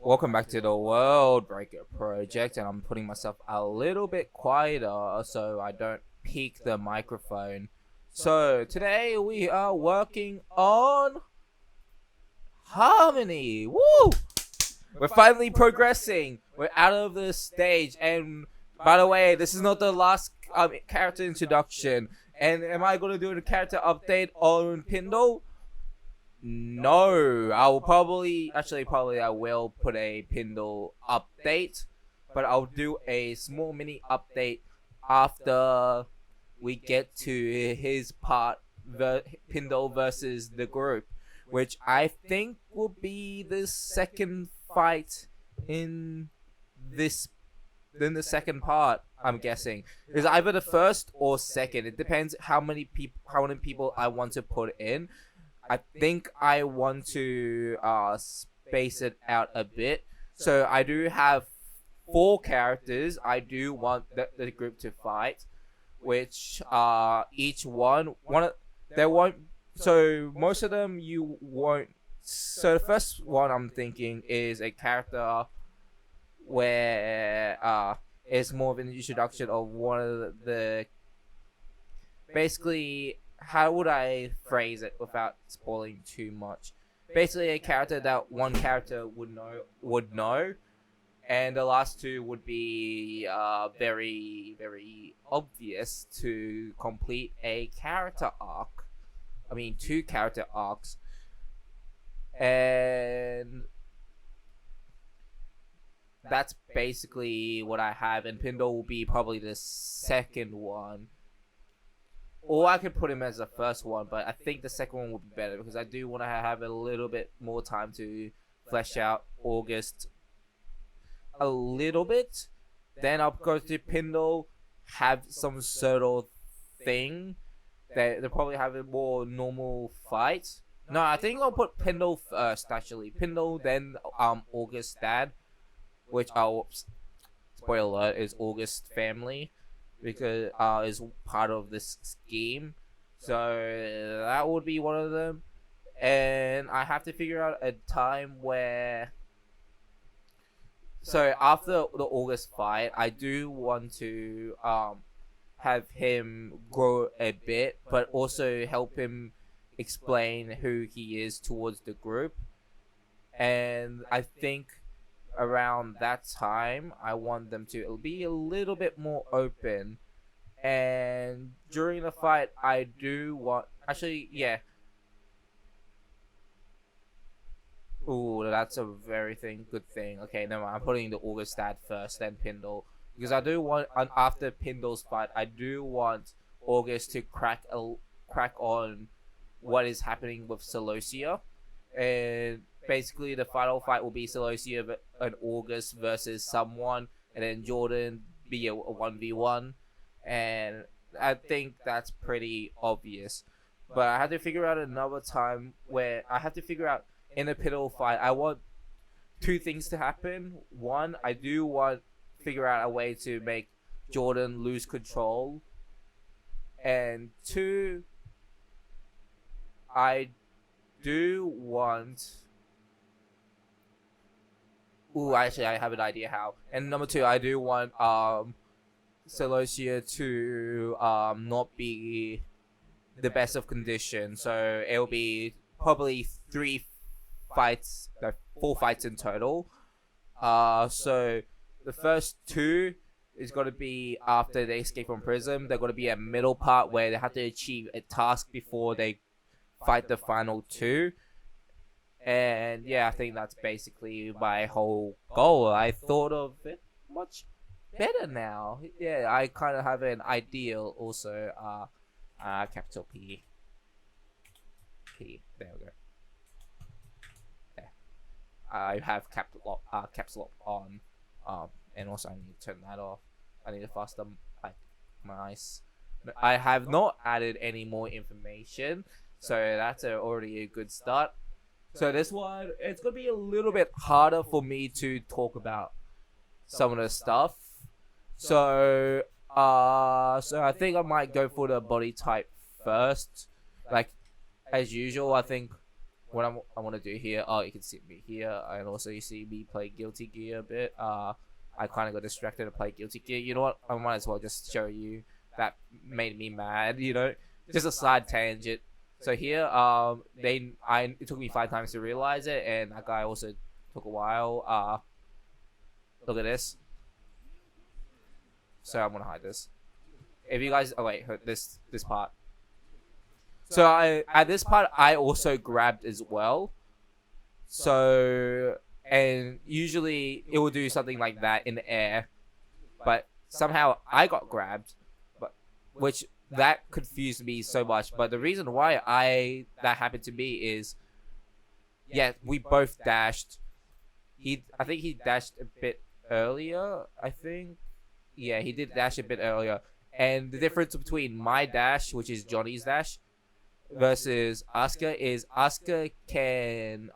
Welcome back to the World Breaker Project, and I'm putting myself a little bit quieter so I don't peak the microphone. So, today we are working on Harmony! Woo! We're finally progressing! We're out of the stage, and by the way, this is not the last character introduction. And am I going to do a character update on Pindle? No, I will probably I will put a Pindle update, but I'll do a small mini update after we get to his part, Pindle versus the group, which I think will be the second fight in this in the second part. I'm guessing is either the first or second. It depends how many people I want to put in. I think I want to space it out a bit. So I do have 4 characters I do want the group to fight, which each one of there won't. So most of them you won't. So the first one I'm thinking is a character where it's more of an introduction of one of the basically, how would I phrase it without spoiling too much? Basically, a character that one character would know, and the last 2 would be very very obvious to complete a character arc. I mean, 2 character arcs, and that's basically what I have. And Pindle will be probably the second one. Or I could put him as the first one, but I think the second one would be better because I do want to have a little bit more time to flesh out August a little bit. Then I'll go to Pindle, have some sort of thing that they'll probably have a more normal fight. No, I think I'll put Pindle first, actually. Pindle, then August dad, which spoiler alert, is August family, because is part of this scheme. So that would be one of them. And I have to figure out a time where, so after the August fight, I do want to have him grow a bit, but also help him explain who he is towards the group. And I think around that time I want them to be a little bit more open, and during the fight I do want, actually, yeah, ooh, that's a very good thing. Okay, never mind, I'm putting the August dad first, then Pindle, because I do want, after Pindle's fight, I do want August to crack on what is happening with Celosia. And basically the final fight will be Celosia and August versus someone, and then Jordan be a 1v1, and I think that's pretty obvious. But I had to figure out another time where I have to figure out, in a Pindle fight, I want 2 things to happen. One, I do want to figure out a way to make Jordan lose control, and 2, I do want, actually I have an idea how. And number 2, I do want Celosia to not be the best of condition. So it'll be probably 4 fights in total. So the first 2 is going to be after they escape from prison. They're going to be a middle part where they have to achieve a task before they fight the final 2. And yeah, I think that's basically my whole goal. I thought of it much better now. Yeah, I kind of have an ideal also. Capital P. There we go. There. I have caps lock on. And also I need to turn that off. I need to fasten my eyes. I have not added any more information, so that's already a good start. So this one, it's gonna be a little bit harder for me to talk about some of the stuff. So I think I might go for the body type first. Like as usual, I think I want to do here. Oh, you can see me here, and also you see me play Guilty Gear a bit. I kind of got distracted to play Guilty Gear. You know what? I might as well just show you that made me mad. You know, just a side tangent. So here, it took me 5 times to realize it, and that guy also took a while. Look at this. So I'm gonna hide this. If you guys, oh wait, this part. So at this part I also grabbed as well. So, and usually it will do something like that in the air, but somehow I got grabbed, but which that confused me so much. But the reason why that happened to me is, yeah, we both dashed. I think he dashed a bit earlier. I think, yeah, he did dash a bit earlier. And the difference between my dash, which is Johnny's dash, versus Asuka is Asuka can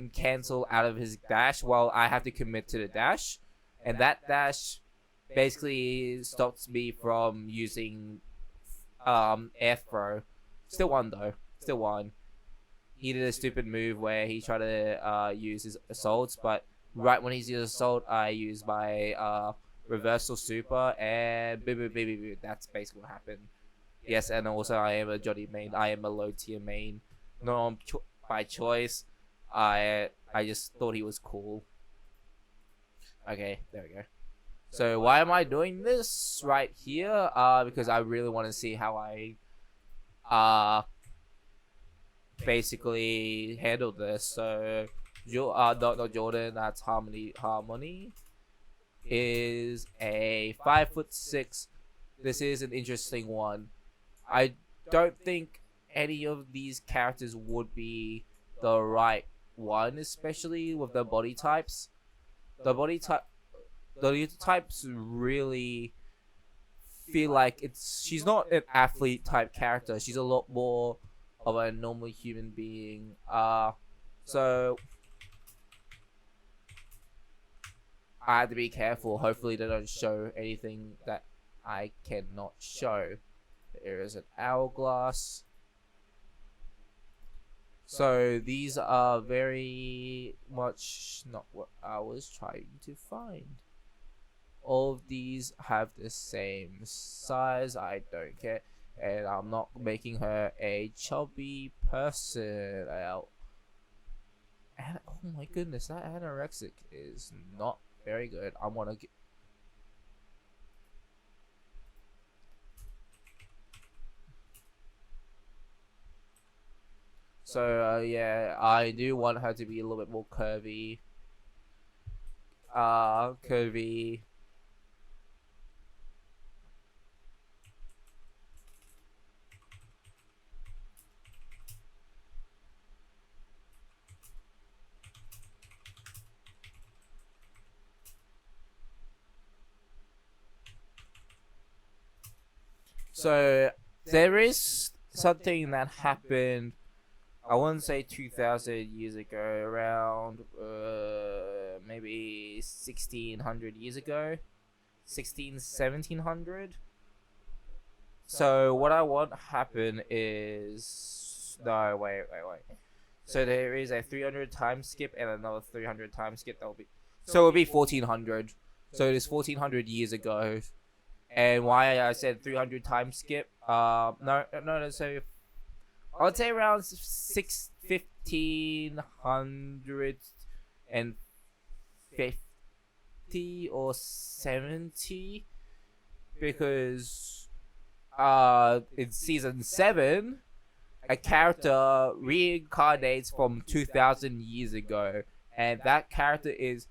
cancel out of his dash while I have to commit to the dash, and that dash basically stops me from using air throw. Still won though. Still won. He did a stupid move where he tried to use his assaults, but right when he's using assault, I use my reversal super, and boom, boom, boom, boom, boom. That's basically what happened. Yes, and also I am a Johnny main. I am a low tier main. Not by choice. I just thought he was cool. Okay, there we go. So why am I doing this right here? Because I really want to see how I basically handled this. So not Jordan. That's Harmony. Harmony is a 5'6". This is an interesting one. I don't think any of these characters would be the right one, especially with the body types. The types really feel like she's not an athlete type character. She's a lot more of a normal human being. So I had to be careful. Hopefully they don't show anything that I cannot show. There is an hourglass. So these are very much not what I was trying to find. All of these have the same size. I don't care. And I'm not making her a chubby person. And oh my goodness, that anorexic is not very good. I want to get. So yeah, I do want her to be a little bit more curvy. Curvy. So there is something that happened, I wouldn't say 2,000 years ago, around maybe 1,600 years ago, 1700. So what I want to happen is, no, wait. So there is a 300 time skip and another 300 time skip. That'll be, so it'll be 1,400. So it is 1,400 years ago. And why I said 300 time skip? No. So I would say around 1,550 or 70, because in season 7, a character reincarnates from 2,000 years ago, and that character is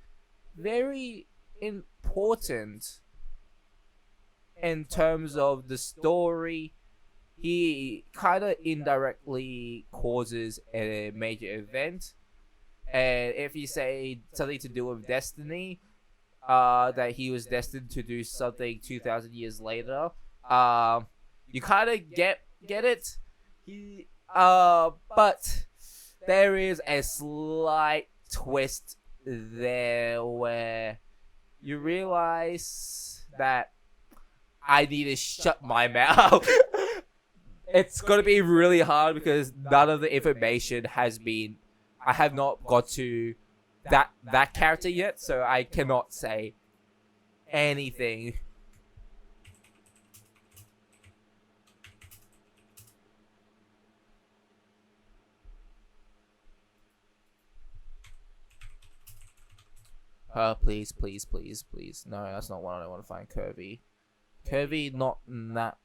very important in terms of the story. He kind of indirectly causes a major event, and if you say something to do with destiny, that he was destined to do something 2,000 years later, you kind of get it. But there is a slight twist there where you realize that I need to shut my mouth. it's gonna be really hard because none of the information has been. I have not got to that character yet, so I cannot say anything. Please, please, please, please. No, that's not what I want to find. Curvy. Curvy, not in that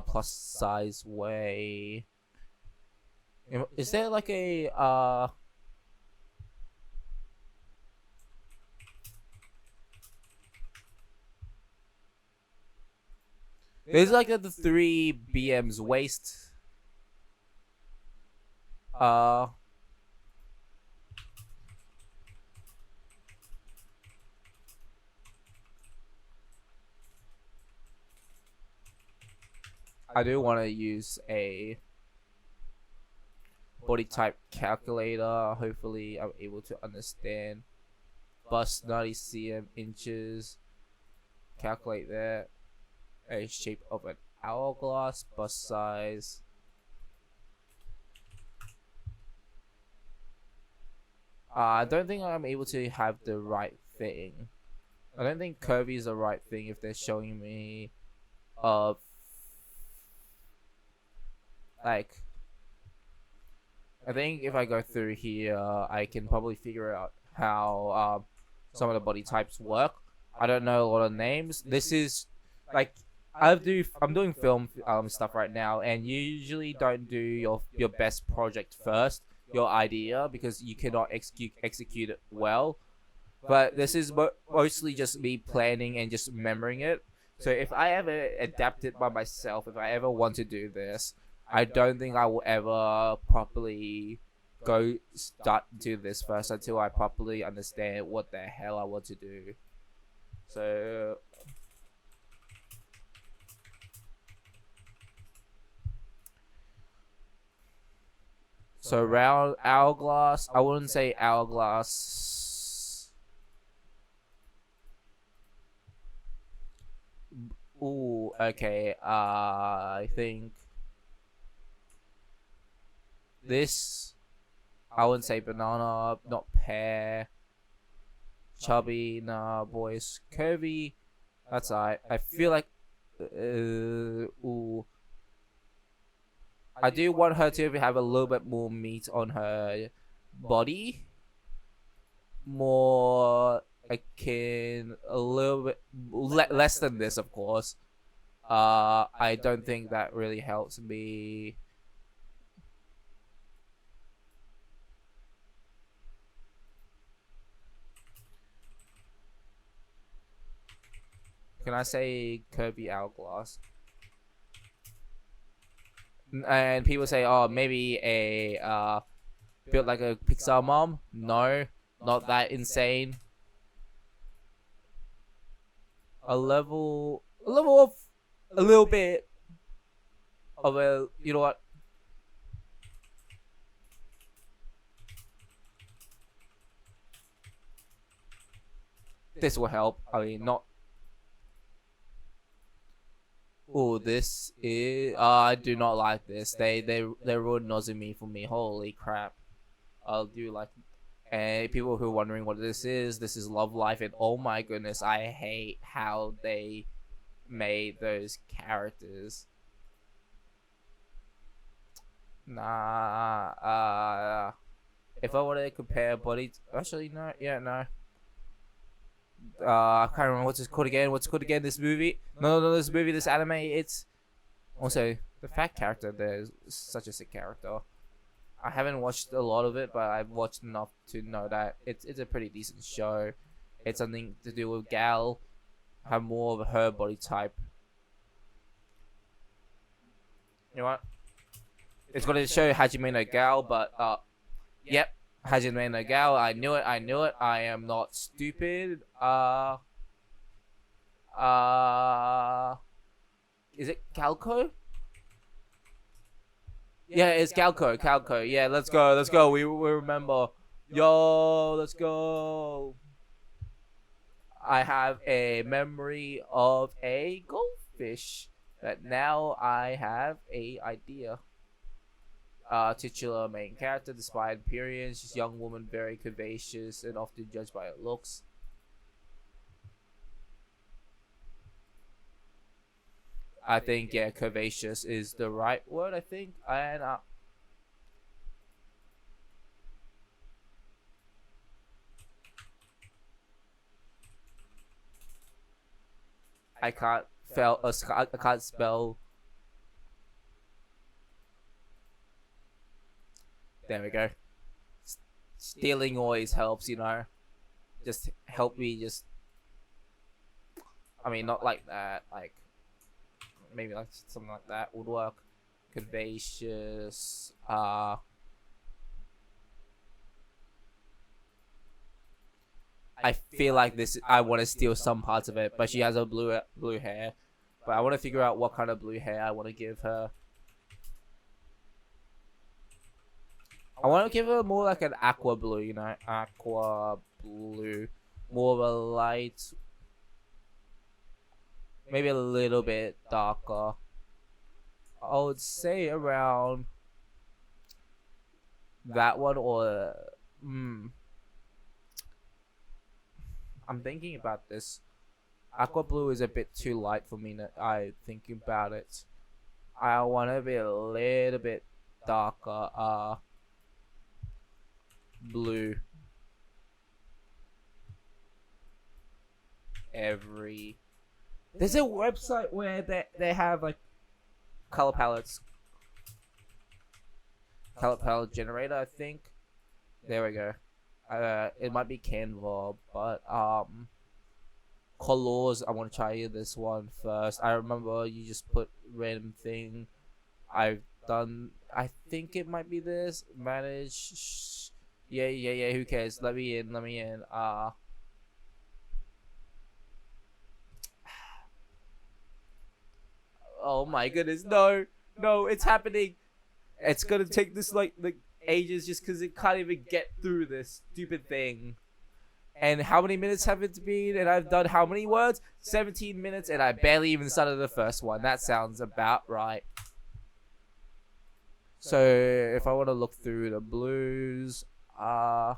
plus size way. Is there like a there's like the 3BM's waist. I do want to use a body type calculator. Hopefully, I'm able to understand. Bust 90 cm inches. Calculate that. A shape of an hourglass. Bust size. I don't think I'm able to have the right thing. I don't think curvy is the right thing if they're showing me like, I think if I go through here, I can probably figure out how some of the body types work. I don't know a lot of names. This is like I'm doing film stuff right now, and you usually don't do your best project first, your idea, because you cannot execute it well. But this is mostly just me planning and just remembering it. So if I ever adapt it by myself, if I ever want to do this, I don't think I will ever properly go start do this first until I properly understand what the hell I want to do. So round hourglass. I wouldn't say hourglass. Ooh, okay. I think this, I wouldn't say banana, not pear. Chubby, nah, boys. Curvy, that's alright. I feel like, ooh. I do want her to have a little bit more meat on her body. More akin, a little bit less than this, of course. I don't think that really helps me. Can I say Kirby Hourglass? And people say, oh, maybe a built like a Pixar mom. No, not that insane. A level of a little bit of a, you know what? This will help. I mean, not. Oh, this is. I do not like this. They ruined Nozomi for me. Holy crap! I'll do like. And people who are wondering what this is Love Life, and oh my goodness, I hate how they made those characters. Nah. If I want to compare body, actually no, yeah, no. I can't remember what's it called again. What's it called again? This movie? No, this movie, this anime. It's also the fat character. There's such a sick character. I haven't watched a lot of it, but I've watched enough to know that it's a pretty decent show. It's something to do with Gal, have more of her body type. You know what? It's going to show Hajime no Gal, but yep, Hajime no Gal. I knew it. I am not stupid. Is it Calco? Yeah, it's Calco. Yeah, let's go. We remember. Yo, let's go. I have a memory of a goldfish. But now I have a idea. Titular main character, despite appearance, she's a young woman, very curvaceous and often judged by her looks. I think, yeah, curvaceous is the right word, I think. And I can't I can't spell. There we go. Stealing always helps, you know. Just help me. Just, I mean, not like that. Like maybe like something like that would work. Curvaceous. I feel like this. I want to steal some parts of it, but she has a blue hair. But I want to figure out what kind of blue hair I want to give her. I want to give her more like an aqua blue, you know, aqua blue, more of a light, maybe a little bit darker. I would say around that one, or I'm thinking about this. Aqua blue is a bit too light for me. I think about it. I want to be a little bit darker. Blue. There's a website where they have like color palettes. Color palette generator, I think. There we go. It might be Canva, but colors. I want to try this one first. I remember you just put random thing. I've done. I think it might be this. Manage. Yeah. Who cares? Let me in. Oh my goodness! No, it's happening. It's gonna take this like ages just because it can't even get through this stupid thing. And how many minutes have it been? And I've done how many words? 17 minutes, and I barely even started the first one. That sounds about right. So if I want to look through the blues, that's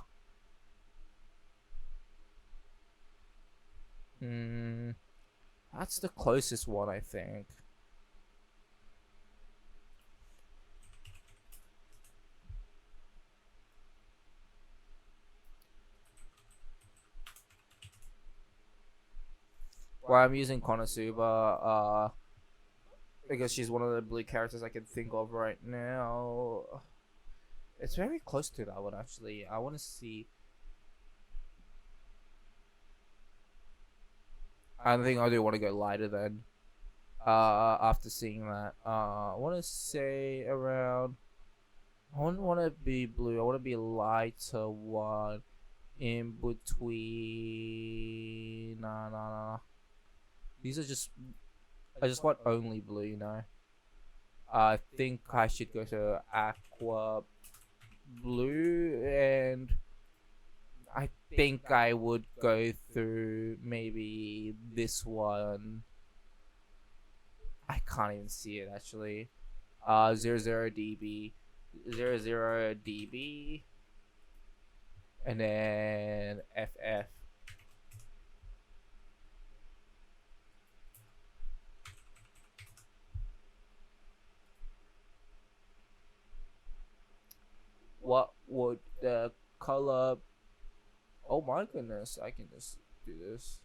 the closest one, I think. Well, I'm using Konosuba, because she's one of the blue characters I can think of right now. It's very close to that one, actually. I want to see. I think I do want to go lighter then. After seeing that, I want to say around. I don't want to be blue. I want to be a lighter one in between. Nah. These are just. I just want only blue, you know. I think I should go to aqua blue, and I think I would go through maybe this one. I can't even see it actually. 00 dB, and then FF. What would the color? Oh my goodness, I can just do this.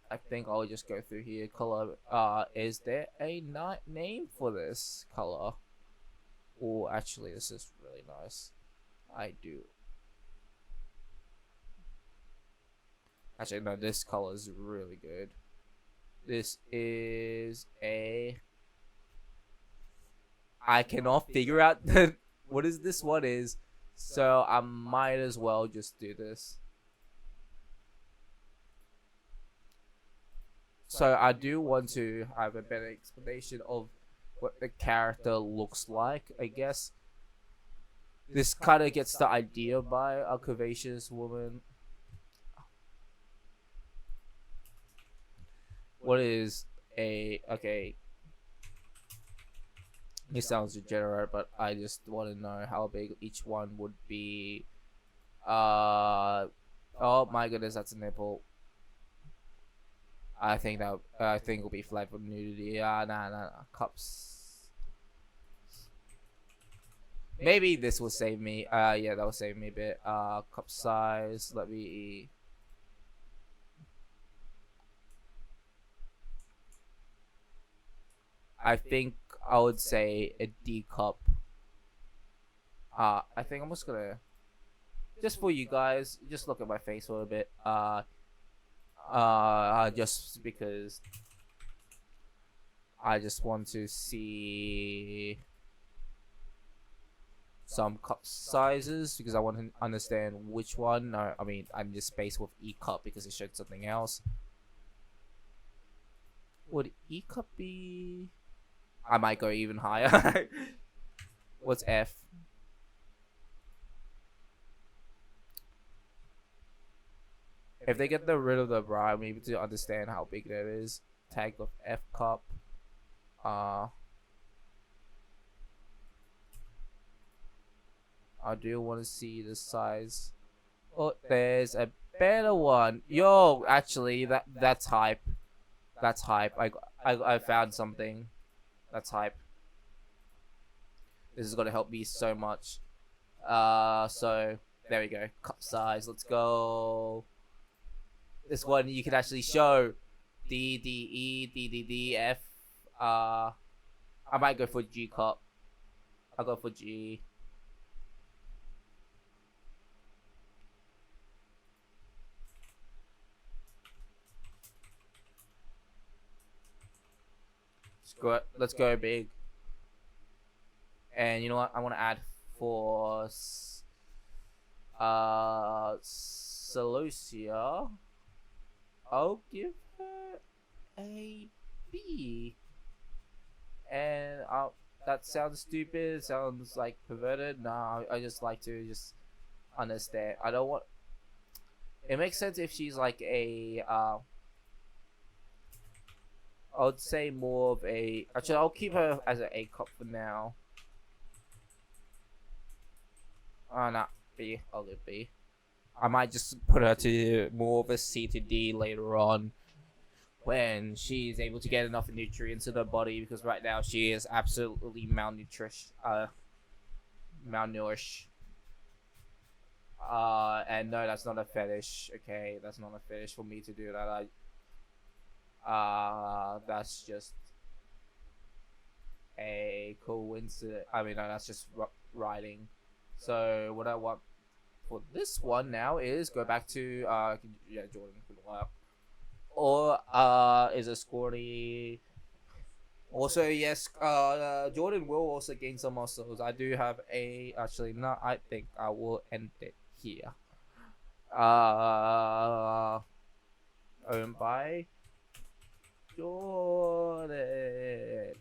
I think I'll just go through here. Color. Is there a name for this color? Oh, actually, this is really nice. I do. Actually, no, this color is really good. This is a. I cannot figure out what is this one is, so I might as well just do this. So I do want to have a better explanation of what the character looks like, I guess. This kind of gets the idea by a curvaceous woman. What is a okay? It sounds degenerate, but I just want to know how big each one would be. Oh my goodness, that's a nipple. I think it'll be flagged for nudity. Nah. Cups. Maybe this will save me. Yeah, that will save me a bit. Cup size. Let me. I think I would say a D cup. I think I'm just gonna, just for you guys, just look at my face for a bit. Just because I just want to see some cup sizes because I want to understand which one. No, I mean I'm just spaced with E cup because it showed something else. Would E cup be? I might go even higher. What's F? If they get rid of the bra, I'm able to understand how big that is. Tag of F cup. I do want to see the size. Oh, there's a better one. Yo, actually, that's hype. That's hype. I found something. That's hype. This is gonna help me so much. So there we go. Cup size. Let's go. This one you can actually show D D E D D D F. I might go for G cup. I'll go for G. Let's go big. And you know what? I want to add for Celosia. I'll give her a B. And that sounds stupid. Sounds like perverted. Nah, I just like to just understand. I don't want. It makes sense if she's like a. I would say more of a. Actually, I'll keep her as an A cup for now. Oh, nah, B. I'll go B. I might just put her to more of a C to D later on when she's able to get enough nutrients in her body because right now she is absolutely malnourished. And no, that's not a fetish. Okay, that's not a fetish for me to do that. That's just a coincidence. I mean, no, that's just writing. So what I want for this one now is go back to yeah, Jordan could work, or is a Scorny. Also, yes, Jordan will also gain some muscles. I do have a actually no. I think I will end it here. Owned by Jordan,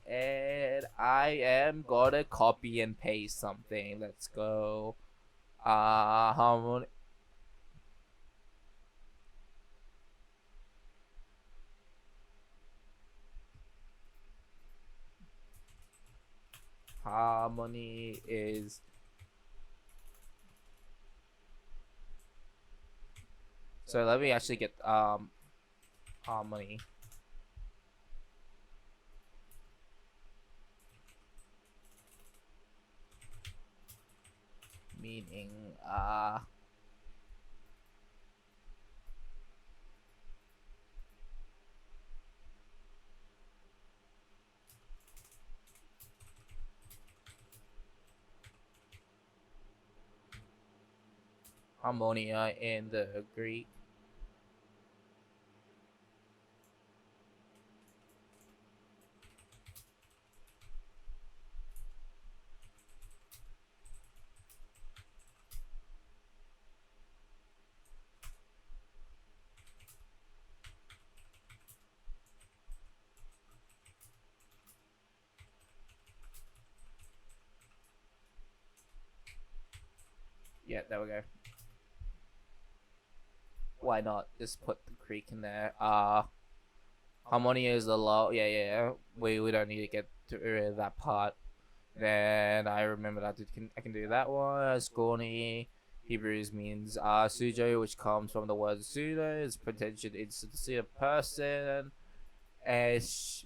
and I am gonna copy and paste something. Let's go. Harmony. Harmony is. So let me actually get harmony. Meaning harmonia in the Greek. Yeah, there we go. Why not just put the Greek in there? Harmonia is the low. Yeah, yeah, yeah. We don't need to get to that part. Then I remember that I can do that one. Scrawny. Hebrews means sujo, which comes from the word sudo. It's pretension instancy of person. As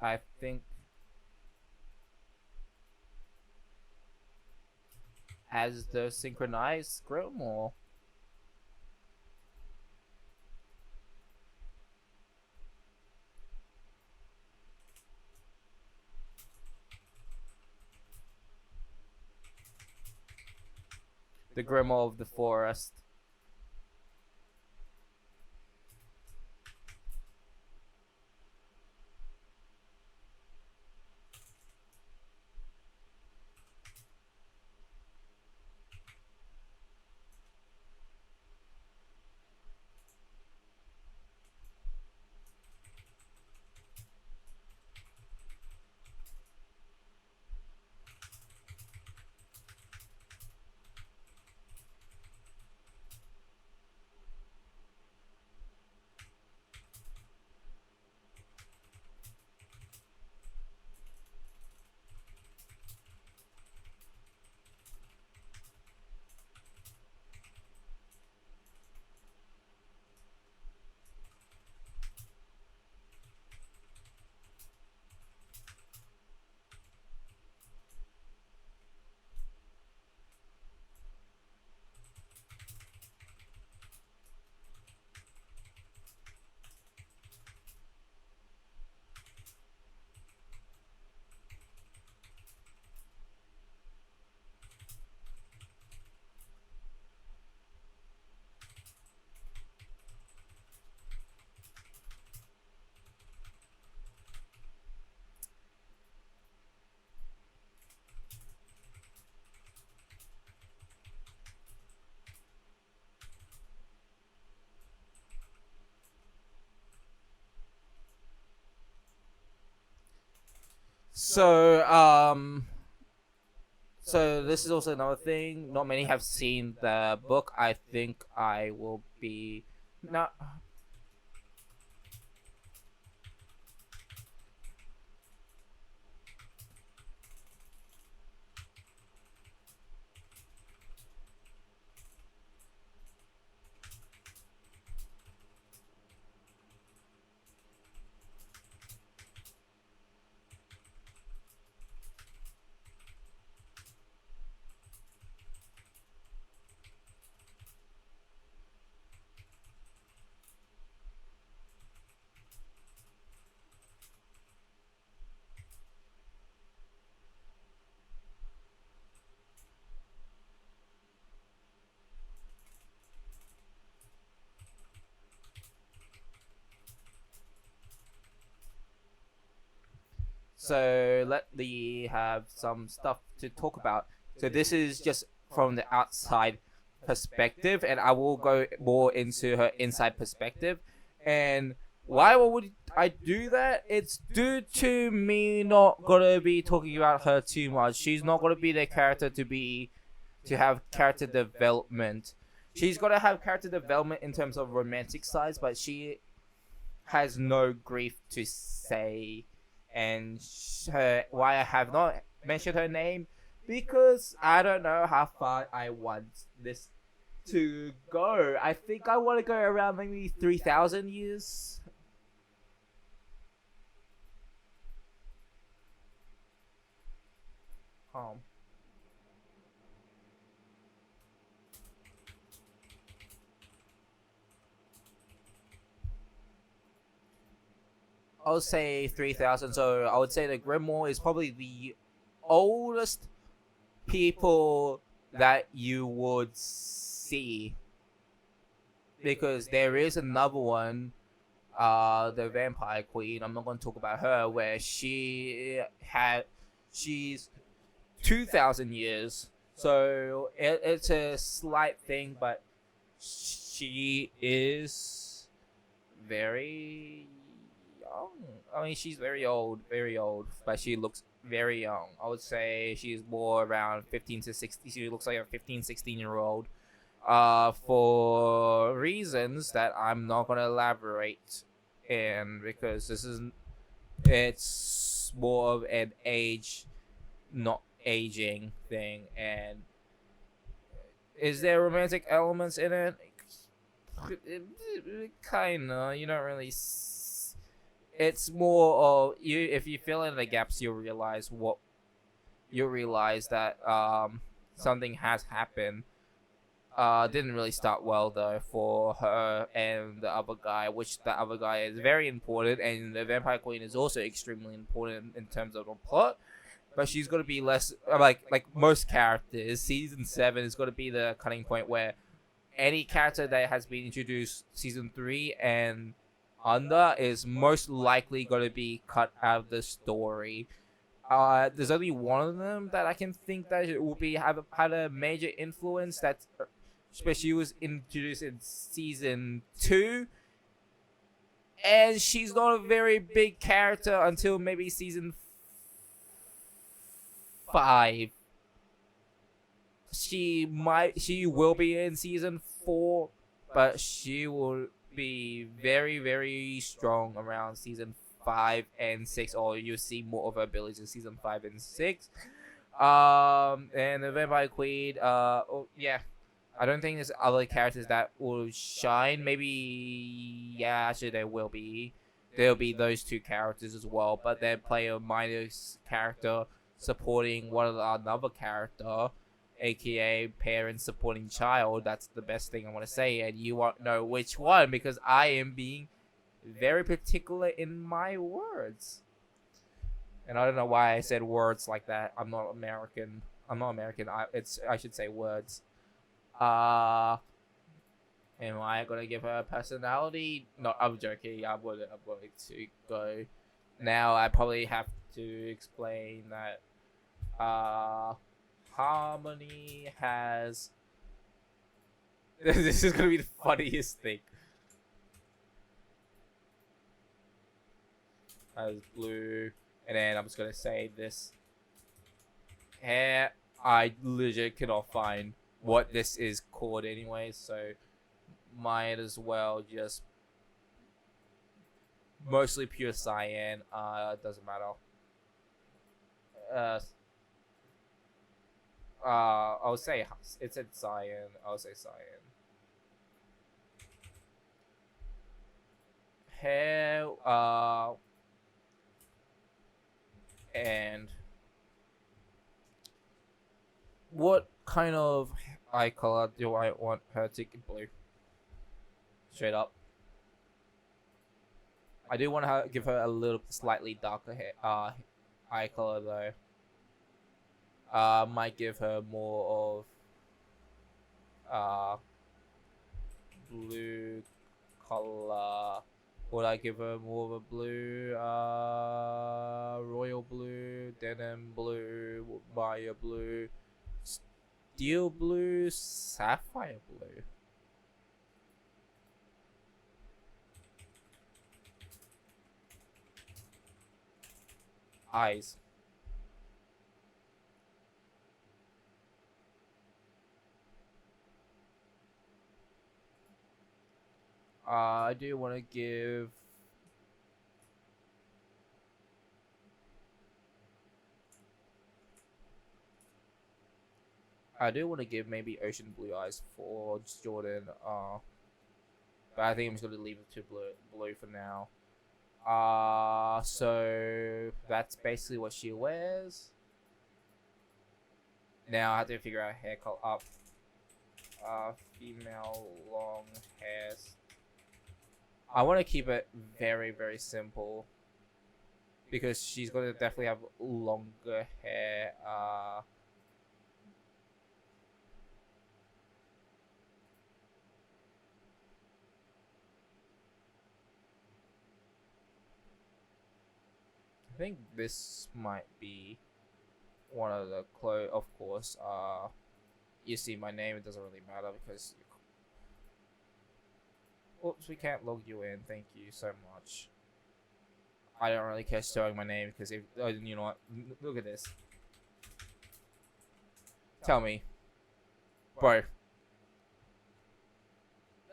I think as the synchronized Grim or the Grimoire of the Forest. So so this is also another thing. Not many have seen the book. I think I will be not. So let me have some stuff to talk about. So this is just from the outside perspective, and I will go more into her inside perspective. And why would I do that? It's due to me not gonna be talking about her too much. She's not gonna be the character to have character development. She's gonna have character development in terms of romantic sides, but she has no grief to say. And why I have not mentioned her name, because I don't know how far I want this to go. I think I want to go around maybe 3,000 years. Um, I would say 3,000. So I would say the Grimoire is probably the oldest people that you would see, because there is another one, the Vampire Queen. I'm not going to talk about her, where she's 2,000 years. So it's a slight thing, but she is very young. I mean, she's very old, but she looks very young. I would say she's more around 15 to 16. She looks like a 15, 16-year-old. For reasons that I'm not going to elaborate in, because it's more of an age, not aging thing. And is there romantic elements in it? Kinda. You don't really. It's more of you. If you fill in the gaps, you'll realize that something has happened. Didn't really start well though for her and the other guy, which the other guy is very important, and the Vampire Queen is also extremely important in terms of the plot. But she's gonna be less like most characters. Season 7 is gonna be the cutting point where any character that has been introduced season 3 and under is most likely going to be cut out of the story. There's only one of them that I can think that it will be have had a major influence. That especially was introduced in season 2, and she's not a very big character until maybe season 5. She will be in season 4, but she will be very, very strong around season 5 and 6, or you see more of her abilities in season 5 and 6. And the Vampire Queen, yeah, I don't think there's other characters that will shine. Maybe, yeah, actually there will be. There'll be those two characters as well, but they play a minor character supporting another character, aka parent supporting child. That's the best thing I want to say, and you won't know which one because I am being very particular in my words. And I don't know why I said words like that. I'm not American. I should say words. Am I gonna give her a personality? No, I'm joking. I'm going to go. Now I probably have to explain that Harmony has this is gonna be the funniest thing. Has blue, and then I'm just gonna say this hair. I legit cannot find what this is called anyway, so might as well just mostly pure cyan. Doesn't matter. I'll say it's in cyan. I'll say cyan. Hair. And what kind of eye color do I want her to get? Blue. Straight up. I do want to give her a little slightly darker hair, eye color though. Might give her more of blue color. Would I give her more of a blue, royal blue, denim blue, Maya blue, steel blue, sapphire blue? Eyes. I do want to give maybe ocean blue eyes for Jordan. But I think I'm just gonna leave it to blue for now. So that's basically what she wears. Now I have to figure out hair color up. Female long hairs. I want to keep it very, very simple. Because she's going to definitely have longer hair. I think this might be one of the clothes. Of course, you see my name, it doesn't really matter because... Oops, we can't log you in. Thank you so much. I don't really care showing my name because if... Oh, you know what? Look at this. Tell me. Bro.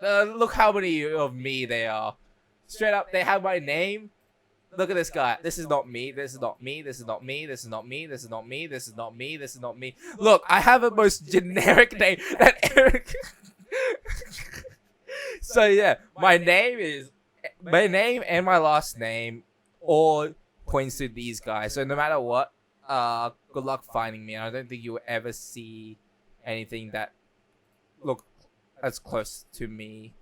Look how many of me there are. Straight up, they have my name. Look at this guy. This is not me. This is not me. This is not me. This is not me. This is not me. This is not me. This is not me. Look, I have a most generic name that Eric. So yeah, my name and my last name all points to these guys. So no matter what, good luck finding me. I don't think you will ever see anything that look as close to me.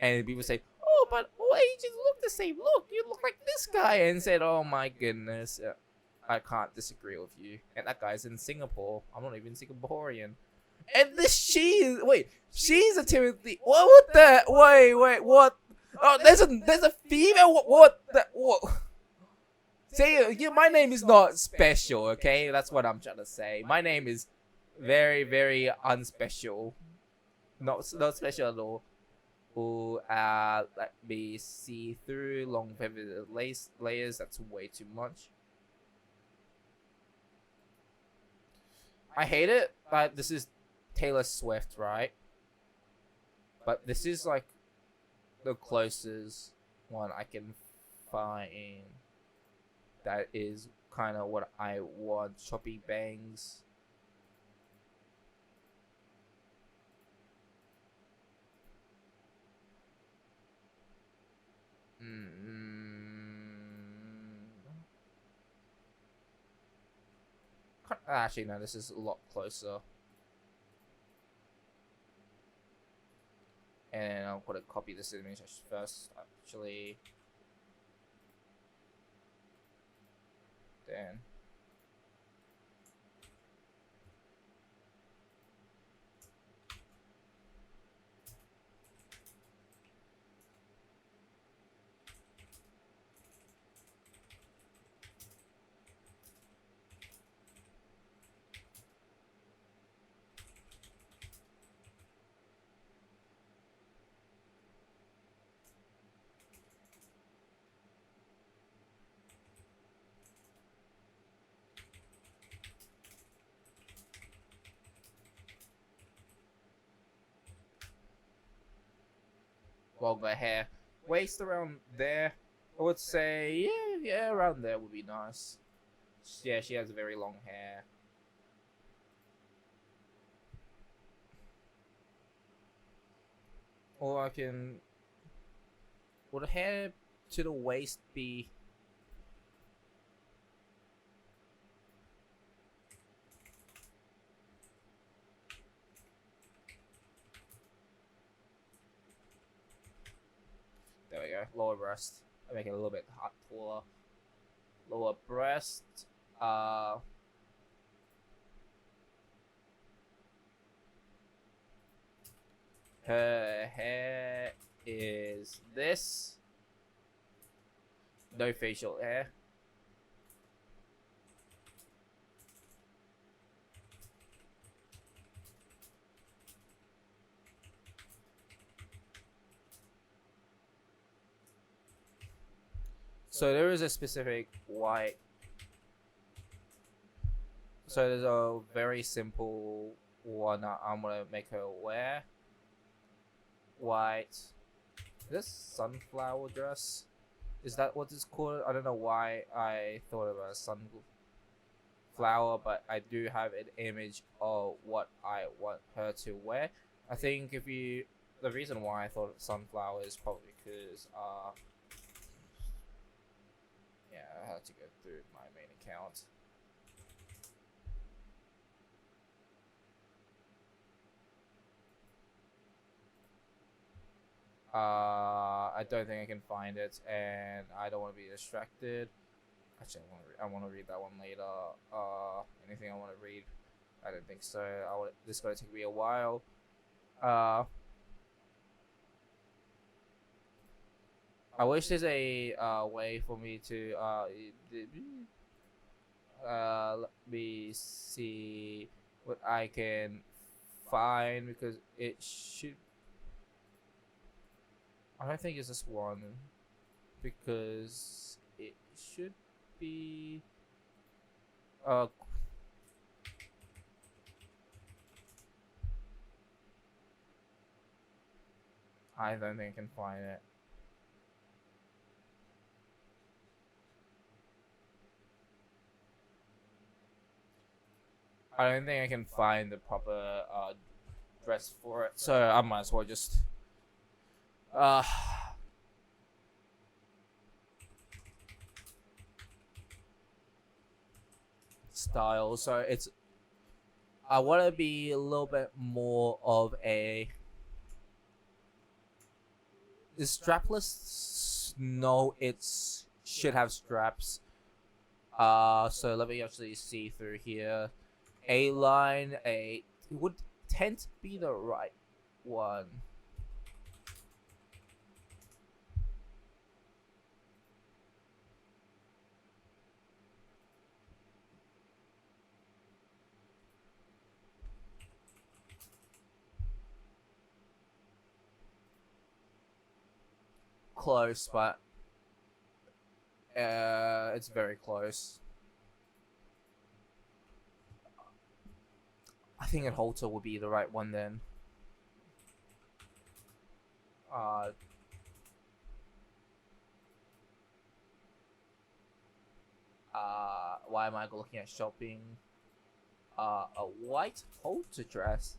And people say, "Oh, but all agents look the same. Look, you look like this guy." And said, "Oh my goodness, I can't disagree with you." And that guy's in Singapore. I'm not even Singaporean. And this she's a Timothy. What the? Wait, what? Oh, there's a female. What the? What? See, my name is not special. Okay, that's what I'm trying to say. My name is very, very unspecial. Not special at all. Ooh, let me see through long feathered layers. That's way too much. I hate it, but this is Taylor Swift, right? But this is like the closest one I can find that is kind of what I want. Choppy bangs. Actually, no, this is a lot closer. And I'm gonna copy this image first, actually. Then. Longer hair. Waist around there. I would say, yeah, around there would be nice. Yeah, she has very long hair. Or I can... Would the hair to the waist be... There we go. Lower breast. I make it a little bit taller. Lower breast. Her hair is this. No facial hair. So there is a specific white. So there's a very simple one that I'm gonna make her wear. White. Is this sunflower dress? Is that what it's called? I don't know why I thought of a sunflower, but I do have an image of what I want her to wear. I think the reason why I thought of sunflower is probably because yeah, I had to go through my main account. I don't think I can find it, and I don't want to be distracted. Actually, I want to read that one later. Anything I want to read? I don't think so. This is gonna take me a while. I wish there's a way for me to let me see what I can find, because it should. I don't think it's this one, because it should be. I don't think I can find it. I don't think I can find the proper dress for it, so I might as well just style. So it's, I want to be a little bit more of a, is strapless? No, it's should have straps. So let me actually see through here. A line, it would tend to be the right one. Close, but it's very close. I think a halter would be the right one then. Why am I looking at shopping? A white halter dress.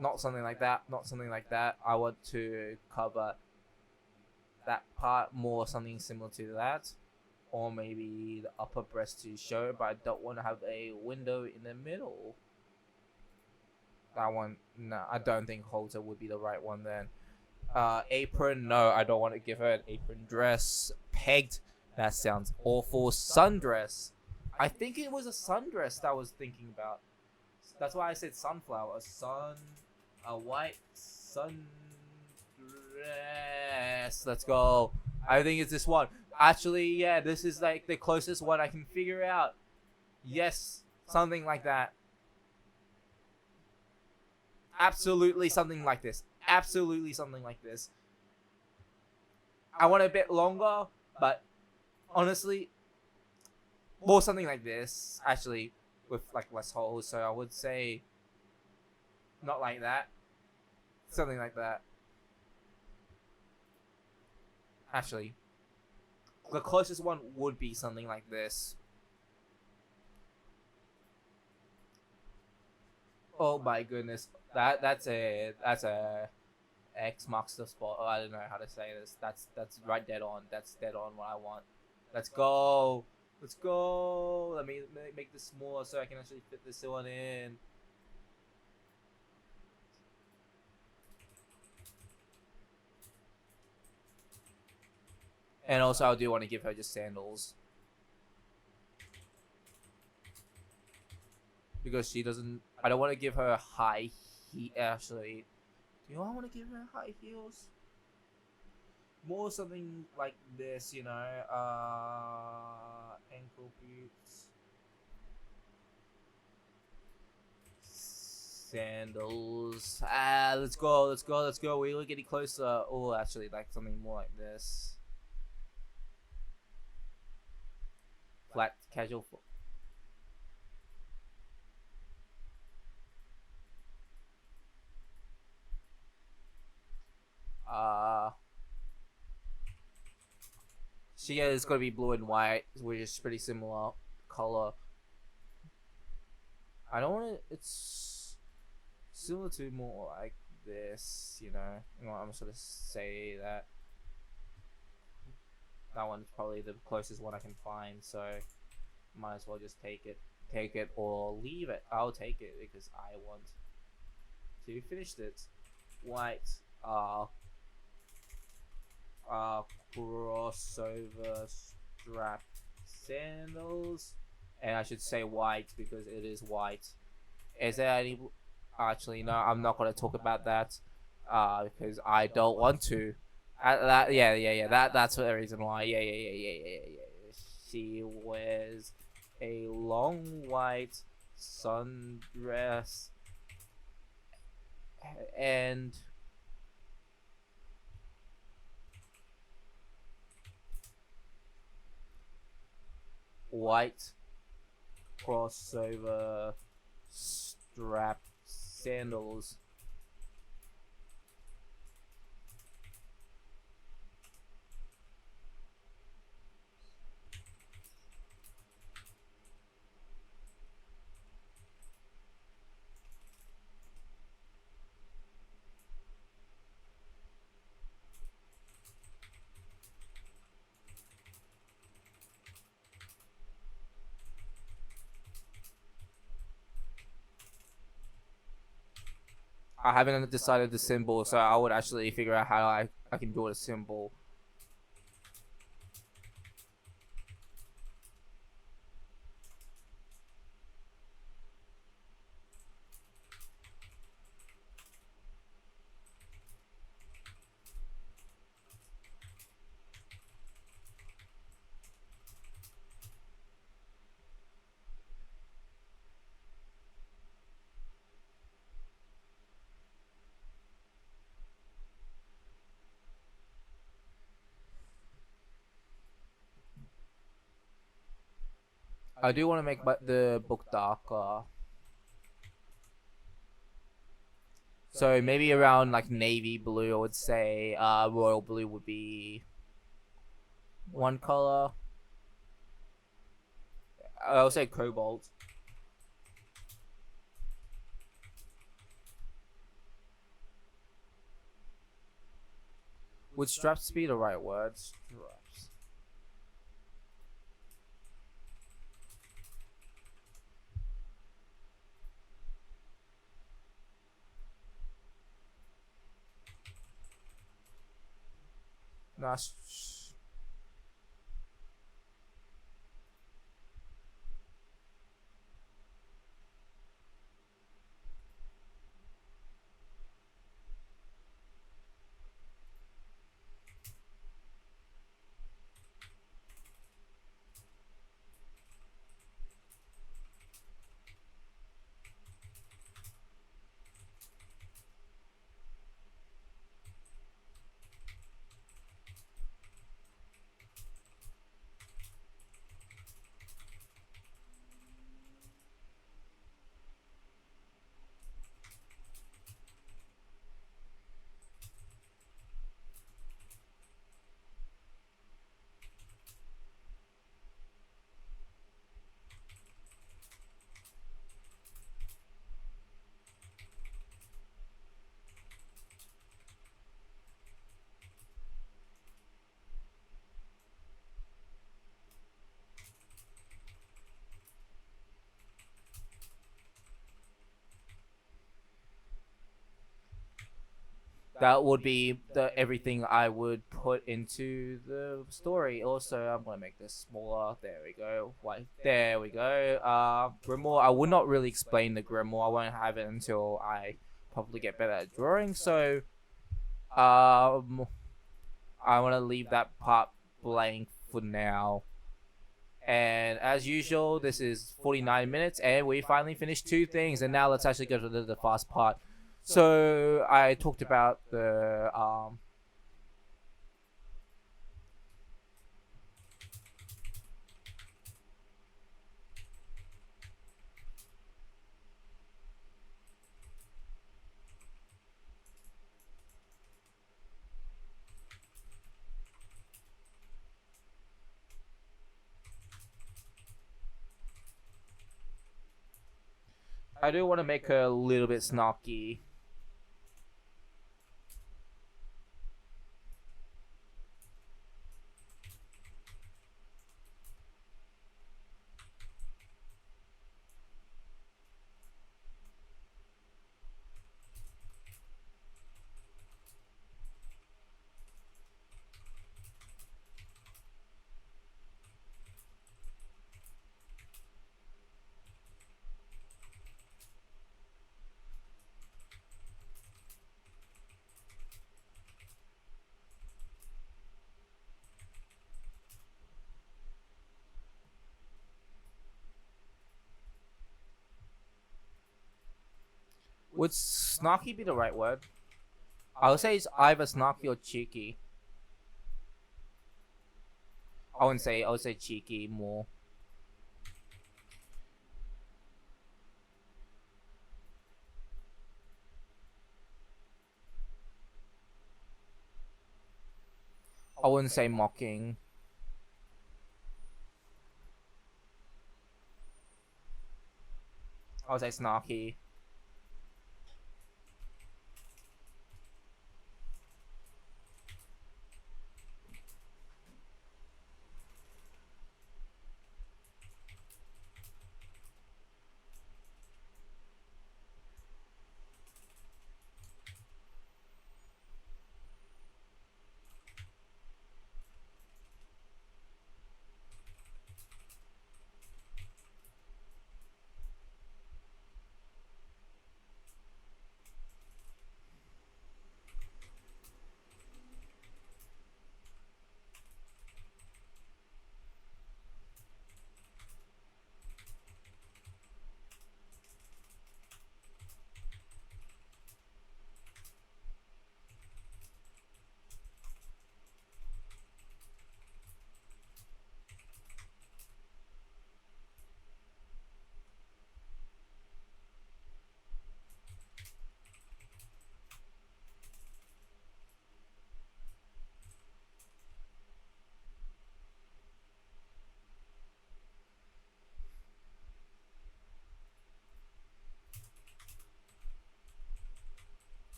Not something like that. Not something like that. I want to cover that part more, something similar to that, or maybe the upper breast to show, but I don't want to have a window in the middle. That one, no, I don't think halter would be the right one then. Apron, no, I don't want to give her an apron dress. Pegged, that sounds awful. Sundress, I think it was a sundress that I was thinking about. That's why I said sunflower. A white sundress. Let's go. I think it's this one. Actually, yeah, this is like the closest one I can figure out. Yes, something like that. Absolutely something like this. Absolutely something like this. I want a bit longer, but honestly, more something like this. Actually, with like less holes. So I would say not like that. Something like that. Actually, the closest one would be something like this. Oh my goodness, that's a X marks the spot. Oh, I don't know how to say this. That's right dead on. That's dead on what I want. Let's go. Let's go. Let me make this smaller so I can actually fit this one in. And also, I do want to give her just sandals. Because she doesn't... I don't want to give her high heel... Actually, do I want to give her high heels? More something like this, you know. Ankle boots. Sandals. Let's go, let's go, let's go. We're getting closer. Oh, actually, like something more like this. Flat, casual. So yeah, it's gonna be blue and white, which is pretty similar color. I don't want it. It's similar to more like this, you know. I'm just gonna say that that one's probably the closest one I can find. So might as well just take it or leave it. I'll take it because I want to finish it. white uh crossover strap sandals, and I should say white because it is white. Is there any? Actually, no, I'm not gonna talk about that, because I don't want to. Yeah. That's the reason why. Yeah. She wears a long white sundress and white crossover strap sandals. I haven't decided the symbol, so I would actually figure out how I can do a symbol. I do want to make the book darker. So maybe around like navy blue, I would say. Royal blue would be one color. I'll say cobalt. Would straps be the right word? Straps. Nice. That would be the everything I would put into the story. Also, I'm gonna make this smaller. There we go. Wait, there we go. Grimoire. I would not really explain the grimoire. I won't have it until I probably get better at drawing. So, um, I want to leave that part blank for now. And as usual, this is 49 minutes, and we finally finished two things. And now let's actually go to the fast part. So I talked about the I do want to make her a little bit snarky. Would snarky be the right word? I would say it's either snarky or cheeky. I wouldn't say. I would say cheeky more. I wouldn't say mocking. I would say snarky.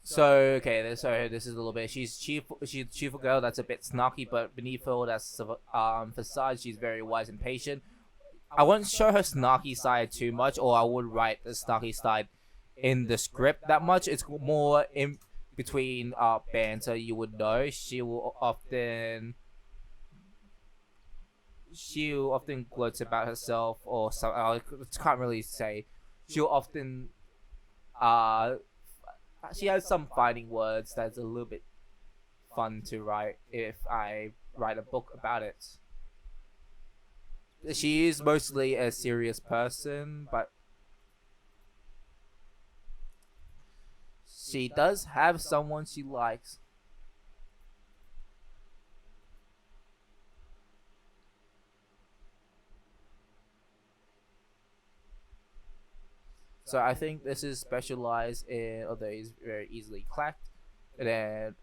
So okay, so this is a little bit. She's a cheerful girl that's a bit snarky, but beneath all that facade, she's very wise and patient. I wouldn't show her snarky side too much, or I would write the snarky side in the script that much. It's more in between banter. You would know she'll often gloats about herself or some. I can't really say. She'll often she has some fighting words that's a little bit fun to write if I write a book about it. She is mostly a serious person, but she does have someone she likes. So I think this is specialized in, although it's very easily clacked. And then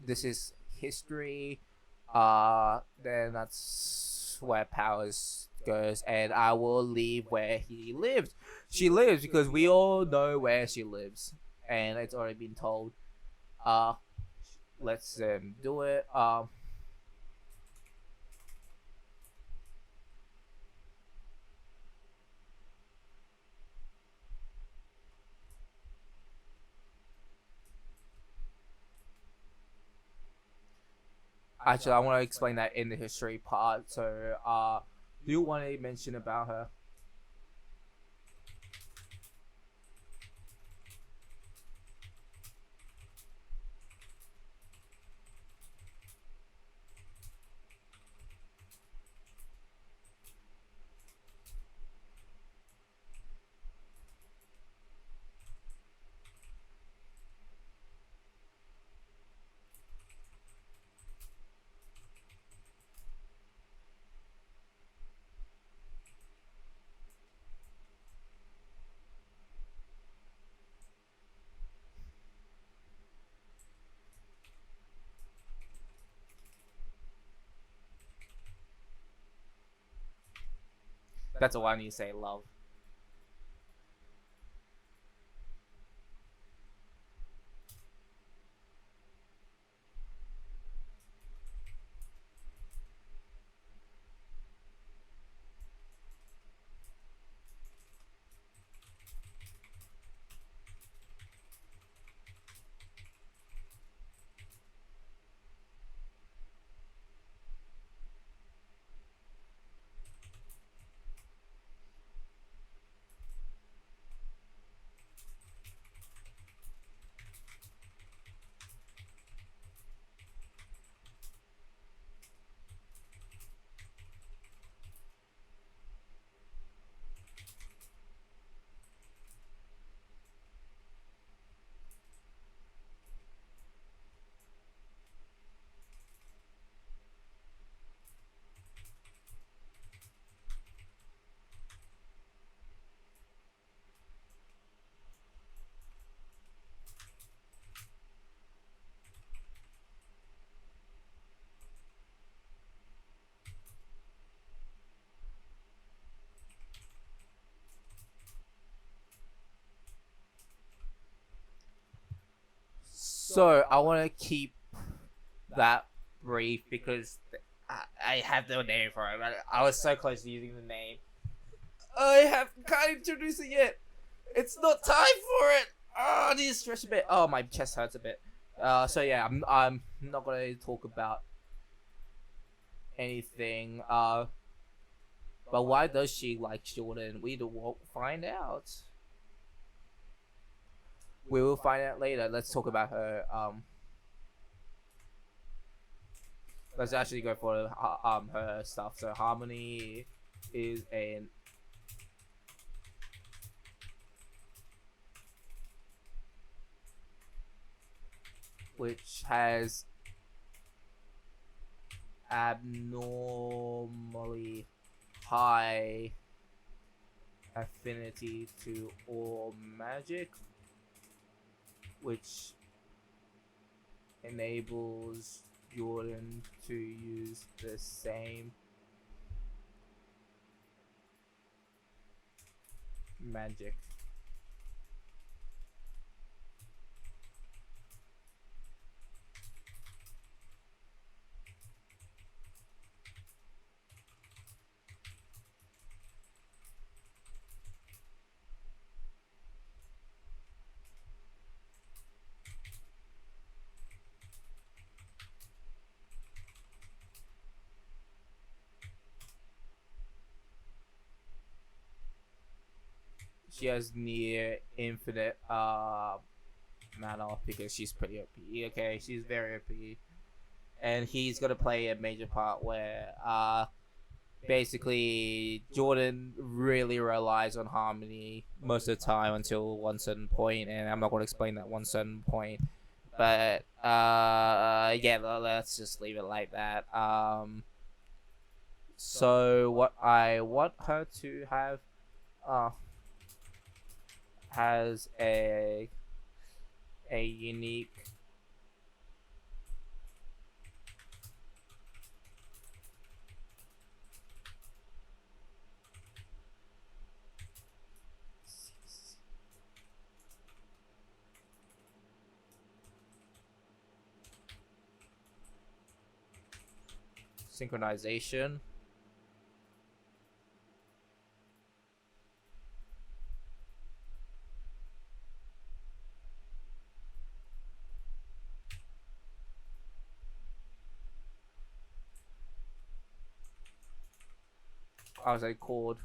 this is history. Then that's where Powers goes, and I will leave where he lives. She lives because we all know where she lives, and it's already been told. Uh, let's do it. Actually, I want to explain that in the history part. So, do you want to mention about her? That's the one you say love. So I want to keep that brief because I have no name for it. I was so close to using the name. I can't introduce it yet. It's not time for it. Oh, I need to stretch a bit. Oh, my chest hurts a bit. So yeah, I'm not gonna talk about anything. But why does she like Jordan? We won't find out. We will find out later. Let's talk about her. Let's actually go for her stuff. So Harmony is an which has abnormally high affinity to all magic, which enables Jordan to use the same magic. She has near infinite mana because she's pretty OP. Okay, she's very OP. And he's gonna play a major part where basically Jordan really relies on Harmony most of the time until one certain point, and I'm not gonna explain that one certain point. But yeah, let's just leave it like that. So what I want her to have has a unique synchronization. As a chord.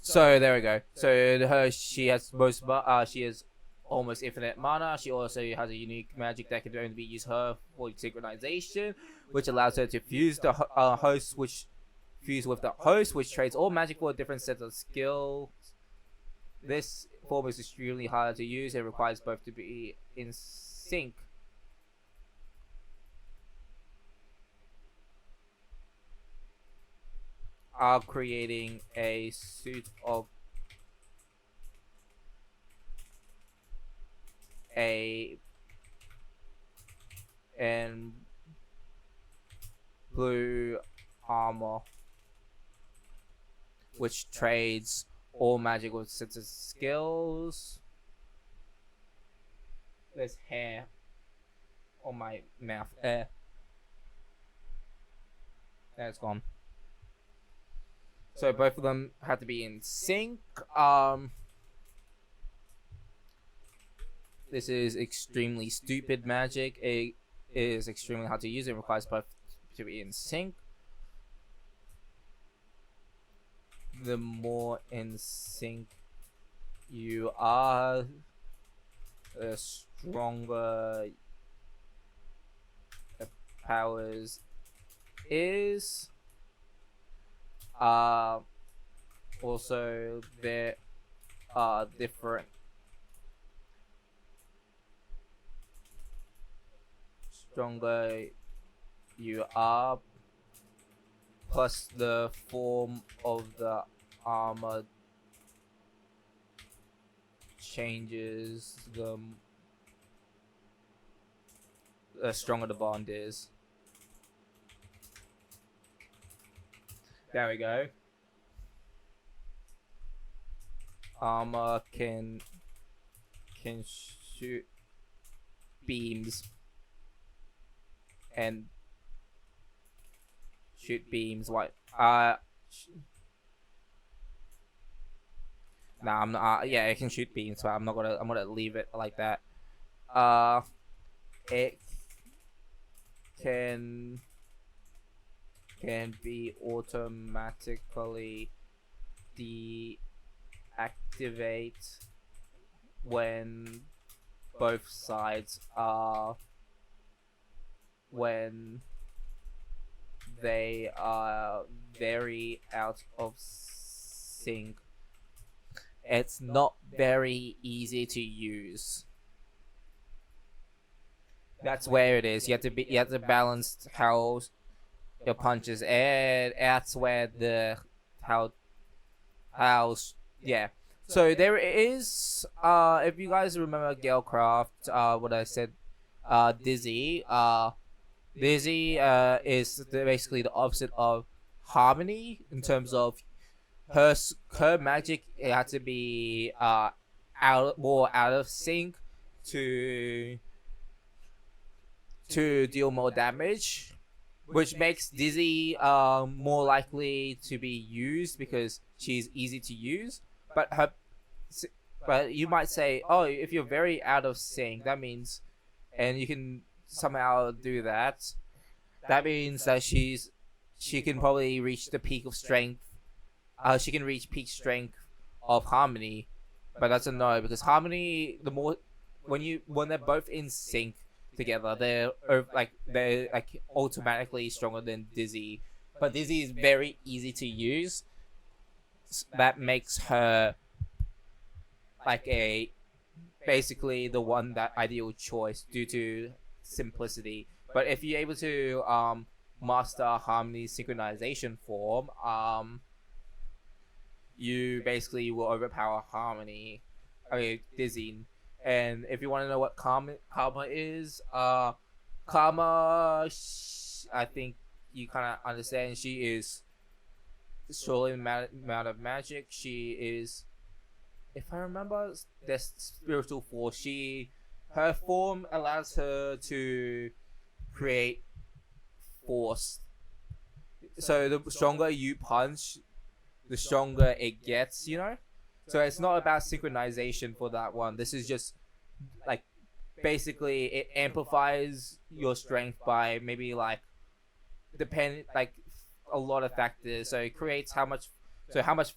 So there we go. So she has she has almost infinite mana. She also has a unique magic that can only be used her for synchronization, which allows her to fuse the host, which fuse with the host, which trades all magic for a different set of skills. This form is extremely hard to use. It requires both to be in sync. Are creating a suit of and blue armor, which trades all magic with sets of skills. There's hair on my mouth. That's gone. So both of them have to be in sync. This is extremely stupid magic. It is extremely hard to use. It requires both to be in sync. the more in sync you are, the stronger the powers is. Also there are different stronger you are, plus the form of the armor changes, the stronger the bond is. There we go. Armor can shoot beams and shoot beams. What? Nah, I'm not. Yeah, it can shoot beams, but I'm not gonna. I'm gonna leave it like that. It can be automatically deactivate when both sides are when they are very out of sync. It's not very easy to use. That's where it is. You have to balance how your punches, and that's where the how yeah. So there is if you guys remember Galecraft, what I said, Dizzy, Dizzy is basically the opposite of Harmony in terms of her magic. It had to be more out of sync to deal more damage, which makes Dizzy more likely to be used because she's easy to use. But you might say, oh, if you're very out of sync, that means, and you can somehow do that, that means that she can probably reach the peak of strength. She can reach peak strength of Harmony, but that's a no, because Harmony, the more when they're both in sync together, they're automatically stronger than Dizzy. But Dizzy is very easy to use. That makes her basically the one that ideal choice due to simplicity. But if you're able to master Harmony's synchronization form, you basically will overpower Harmony. Dizzy. And if you want to know what Karma is, Karma, I think you kind of understand. She is surely amount of magic. She is, if I remember, this spiritual force. Her form allows her to create force. So the stronger you punch, the stronger it gets. So it's not about synchronization for that one. This is just basically it amplifies your strength by maybe a lot of factors. So it creates how much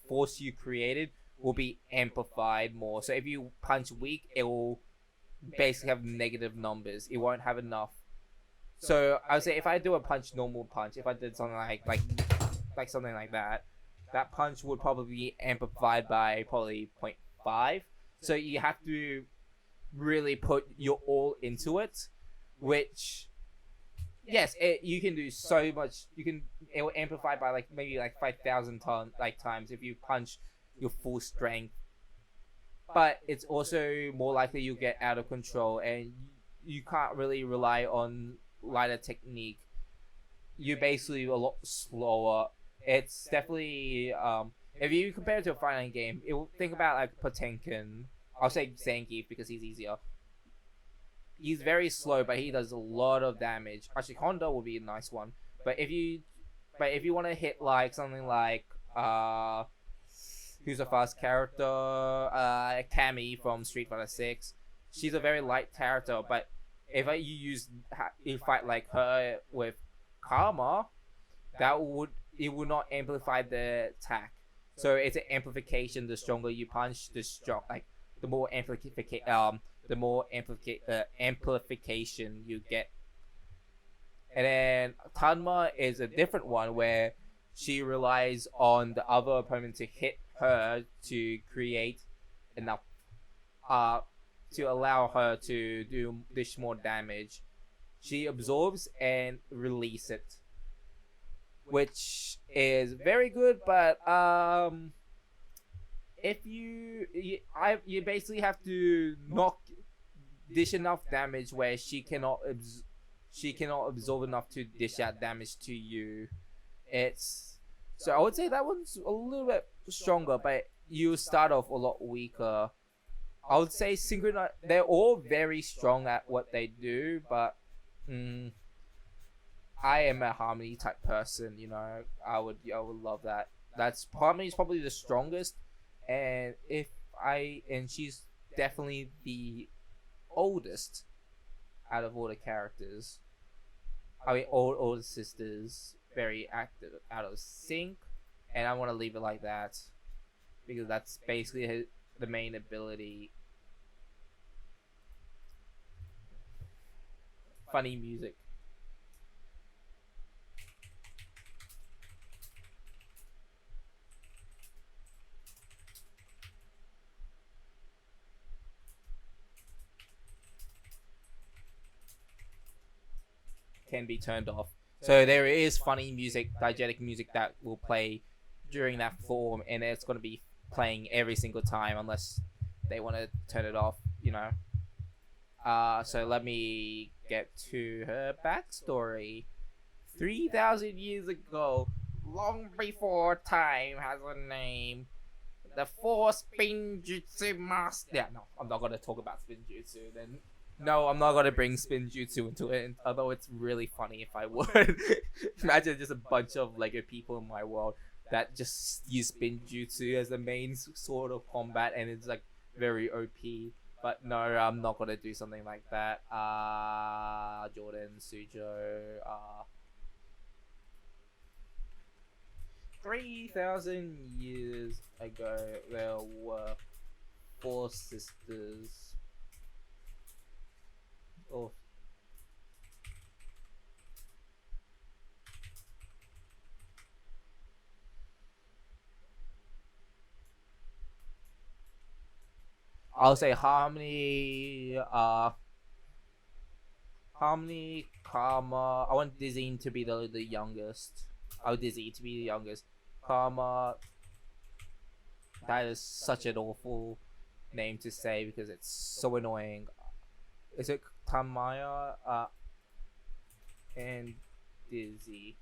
force you created will be amplified more. So if you punch weak, it will basically have negative numbers. It won't have enough. So I would say if I do a normal punch, if I did something like something like that, that punch would probably be amplified by probably 0.5. So you have to really put your all into it, which, yes, you can do so much. It will amplify by maybe 5,000 times if you punch your full strength. But it's also more likely you'll get out of control, and you can't really rely on lighter technique. You're basically a lot slower. It's definitely if you compare it to a fighting game, think about Potenkin. I'll say Zangief because he's easier. He's very slow, but he does a lot of damage. Actually, Honda would be a nice one. But if you want to hit something like who's a fast character, Cammy from Street Fighter 6. She's a very light character, but if you fight like her with Karma, it would not amplify the attack. So it's an amplification. The stronger you punch, the more amplification you get. And then Tanma is a different one where she relies on the other opponent to hit her to create enough to allow her to do this more damage. She absorbs and release it, which is very good. But if you basically have to knock dish enough damage where she cannot absorb enough to dish out damage to you. So I would say that one's a little bit stronger, but you start off a lot weaker. I would say synchronize. They're all very strong at what they do, but I am a harmony type person. You know, I would love that. That's harmony is probably the strongest, and she's definitely the oldest out of all the characters. I mean, all the sisters very active, out of sync, and I want to leave it like that because that's basically the main ability. Funny music. Can be turned off. So there is funny music, diegetic music that will play during that form, and it's going to be playing every single time unless they want to turn it off, you know. So let me get to her backstory. 3,000 years ago, long before time has a name, the four Spinjutsu master. Yeah, no, I'm not going to talk about Spinjutsu then. No, I'm not gonna bring Spinjutsu into it, although it's really funny if I would. Imagine just a bunch of Lego people in my world that just use Spinjutsu as the main sort of combat, and it's like very OP. But no, I'm not gonna do something like that. Jordan, Sujo, 3,000 years ago, there were four sisters. Oh. I'll say Harmony, Karma. I want Dizzy to be the youngest. I want Dizzy to be the youngest. Karma. That is such an awful name to say because it's so annoying. Is it Tamaya? And Dizzy.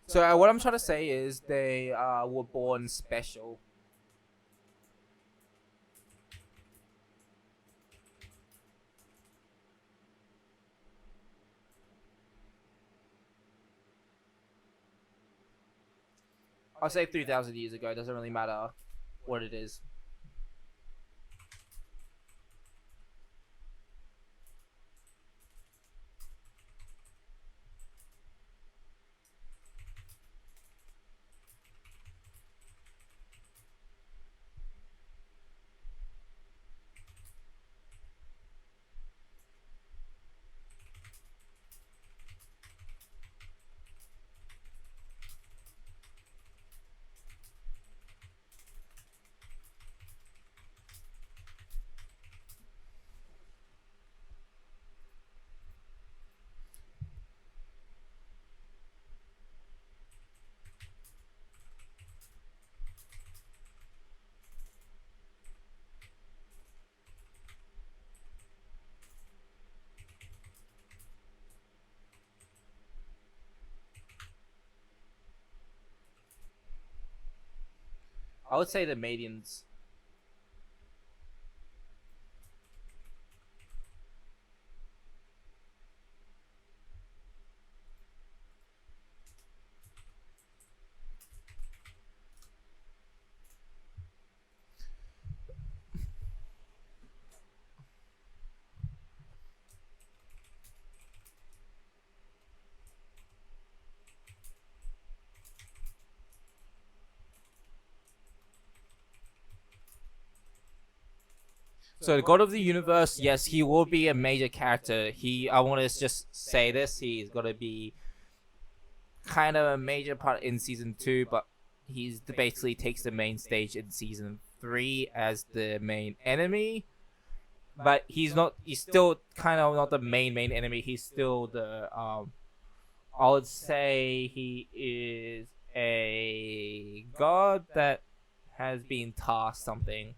So what I'm trying to say is they were born special. I'll say 3,000 years ago. It doesn't really matter what it is. I would say the medians. So the God of the Universe, yes, he will be a major character. I want to just say this, he's going to be kind of a major part in season 2, but he's basically takes the main stage in season 3 as the main enemy. But he's not. He's still kind of not the main enemy. He's still the. I would say he is a god that has been tasked something.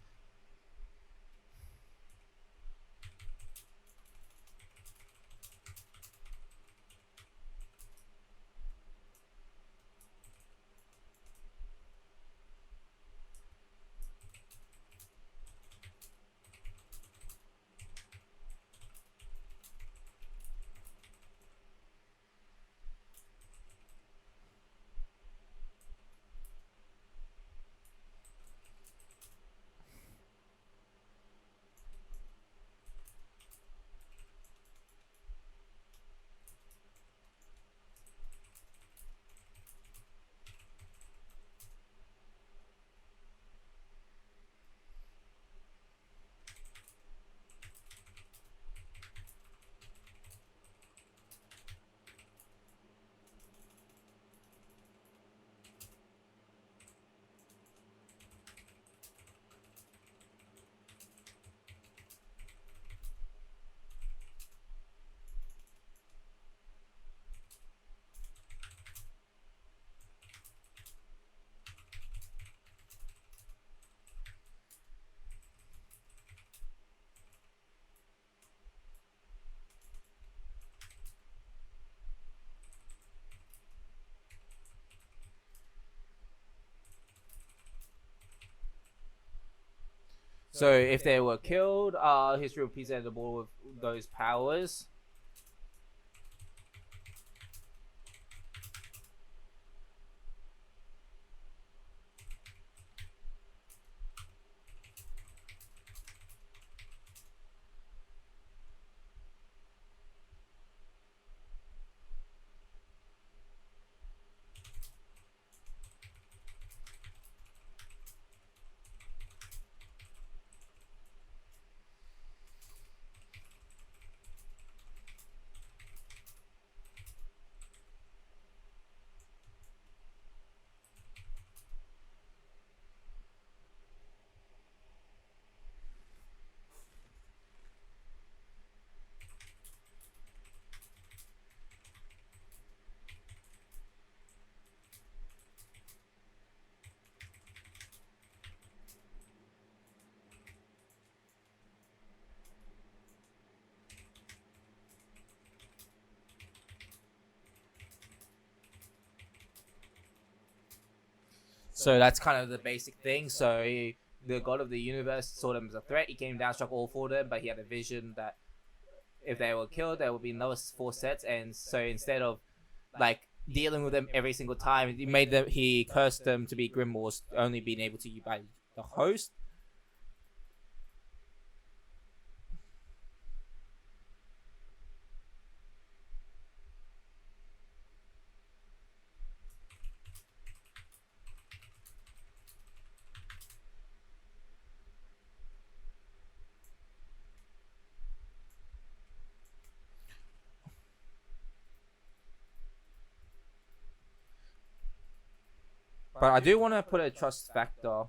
So if they were killed, history will present the ball with those powers. So that's kind of the basic thing. So the god of the universe saw them as a threat. He came down, struck all four of them, but he had a vision that if they were killed, there would be another 4 sets. And so instead of like dealing with them every single time, he cursed them to be Grimoires, only being able to use by the host. But I do want to put a trust factor.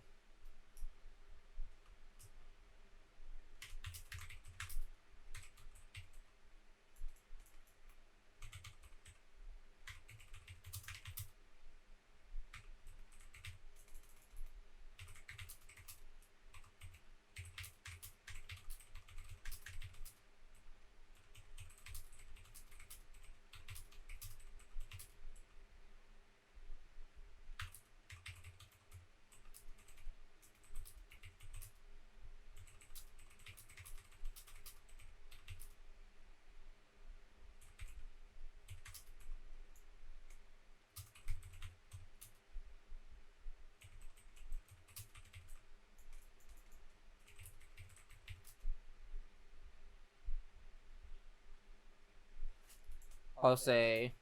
I'll say.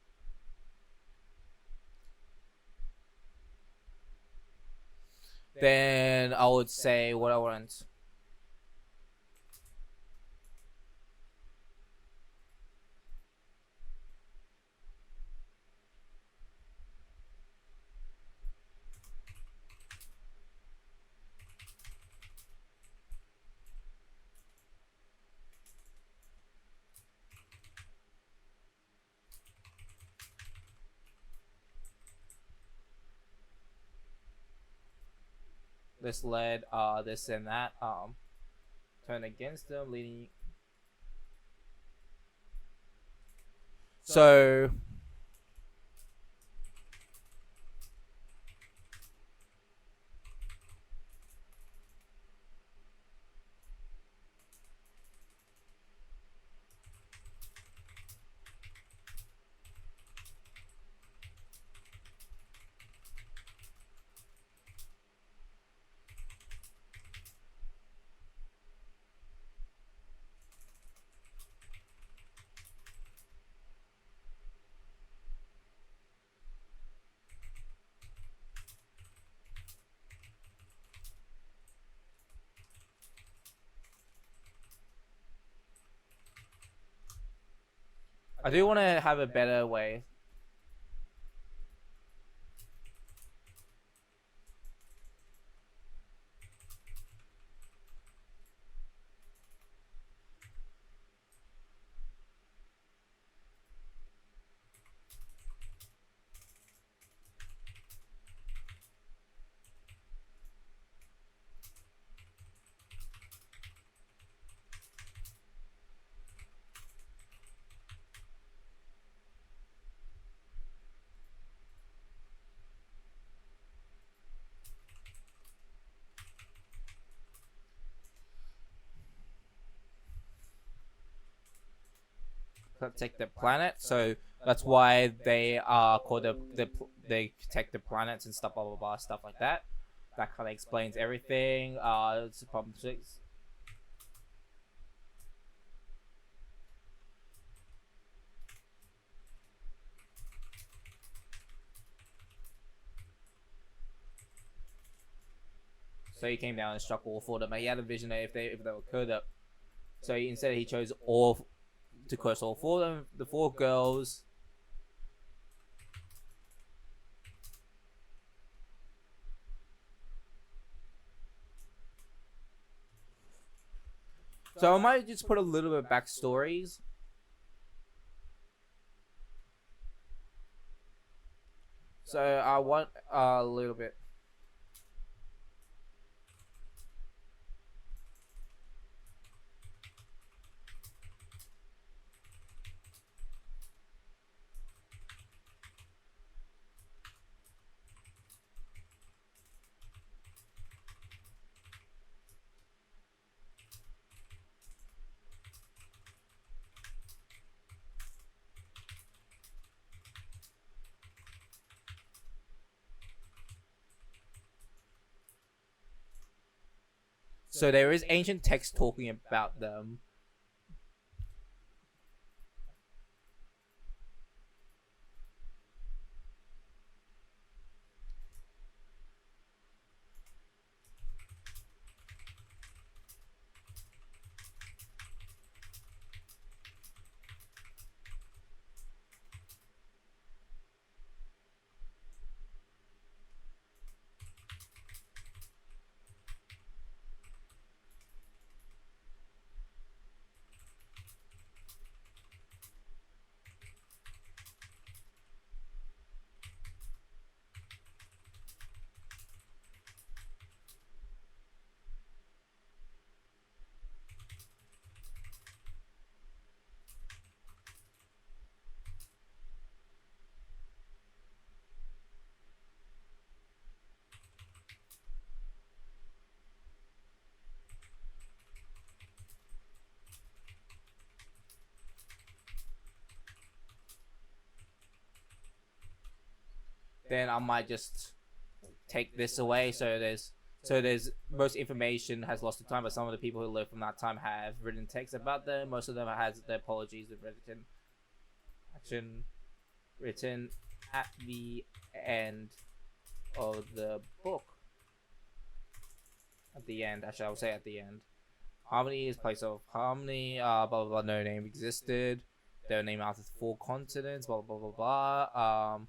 Then I would say what I want. This led this and that turn against them, leading. So I do want to have a better way. Protect the planet, so that's why they are called they protect the planets and stuff, blah blah blah, stuff like that. That kind of explains everything. It's problem 6. So he came down and struck all 4 of them. He had a vision that if they were killed up. So instead he chose all to curse all 4 of them, the 4 girls. So I might just put a little bit of backstories. So I want a little bit. So there is ancient text talking about them. Then I might just take this away. So there's most information has lost to time, but some of the people who live from that time have written text about them. Most of them has their apologies and written. section written at the end of the book. At the end, actually, I would say at the end. Harmony is place of harmony. Blah blah blah. No name existed. Their name after 4 continents. Blah blah blah blah.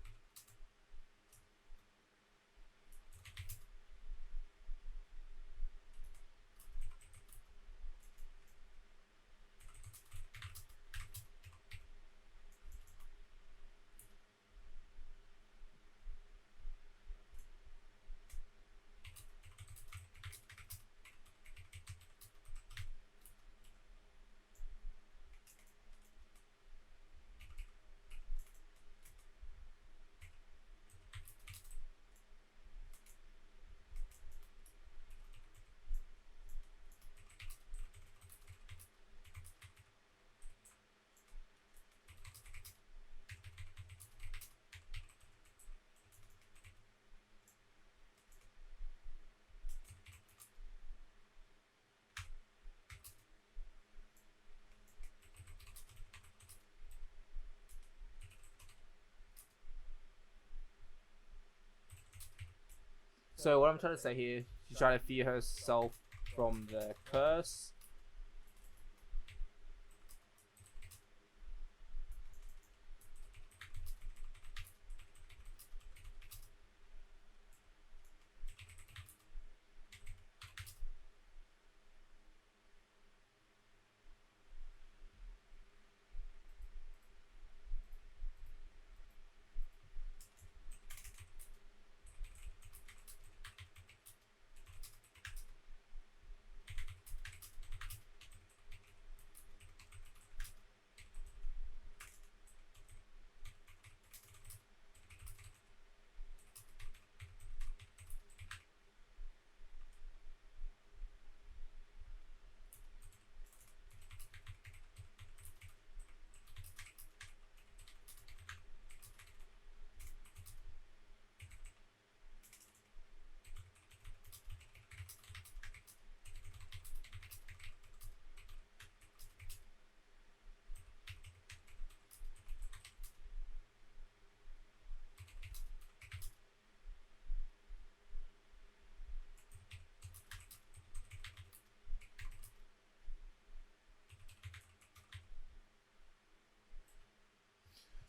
So what I'm trying to say here, she's trying to free herself from the curse.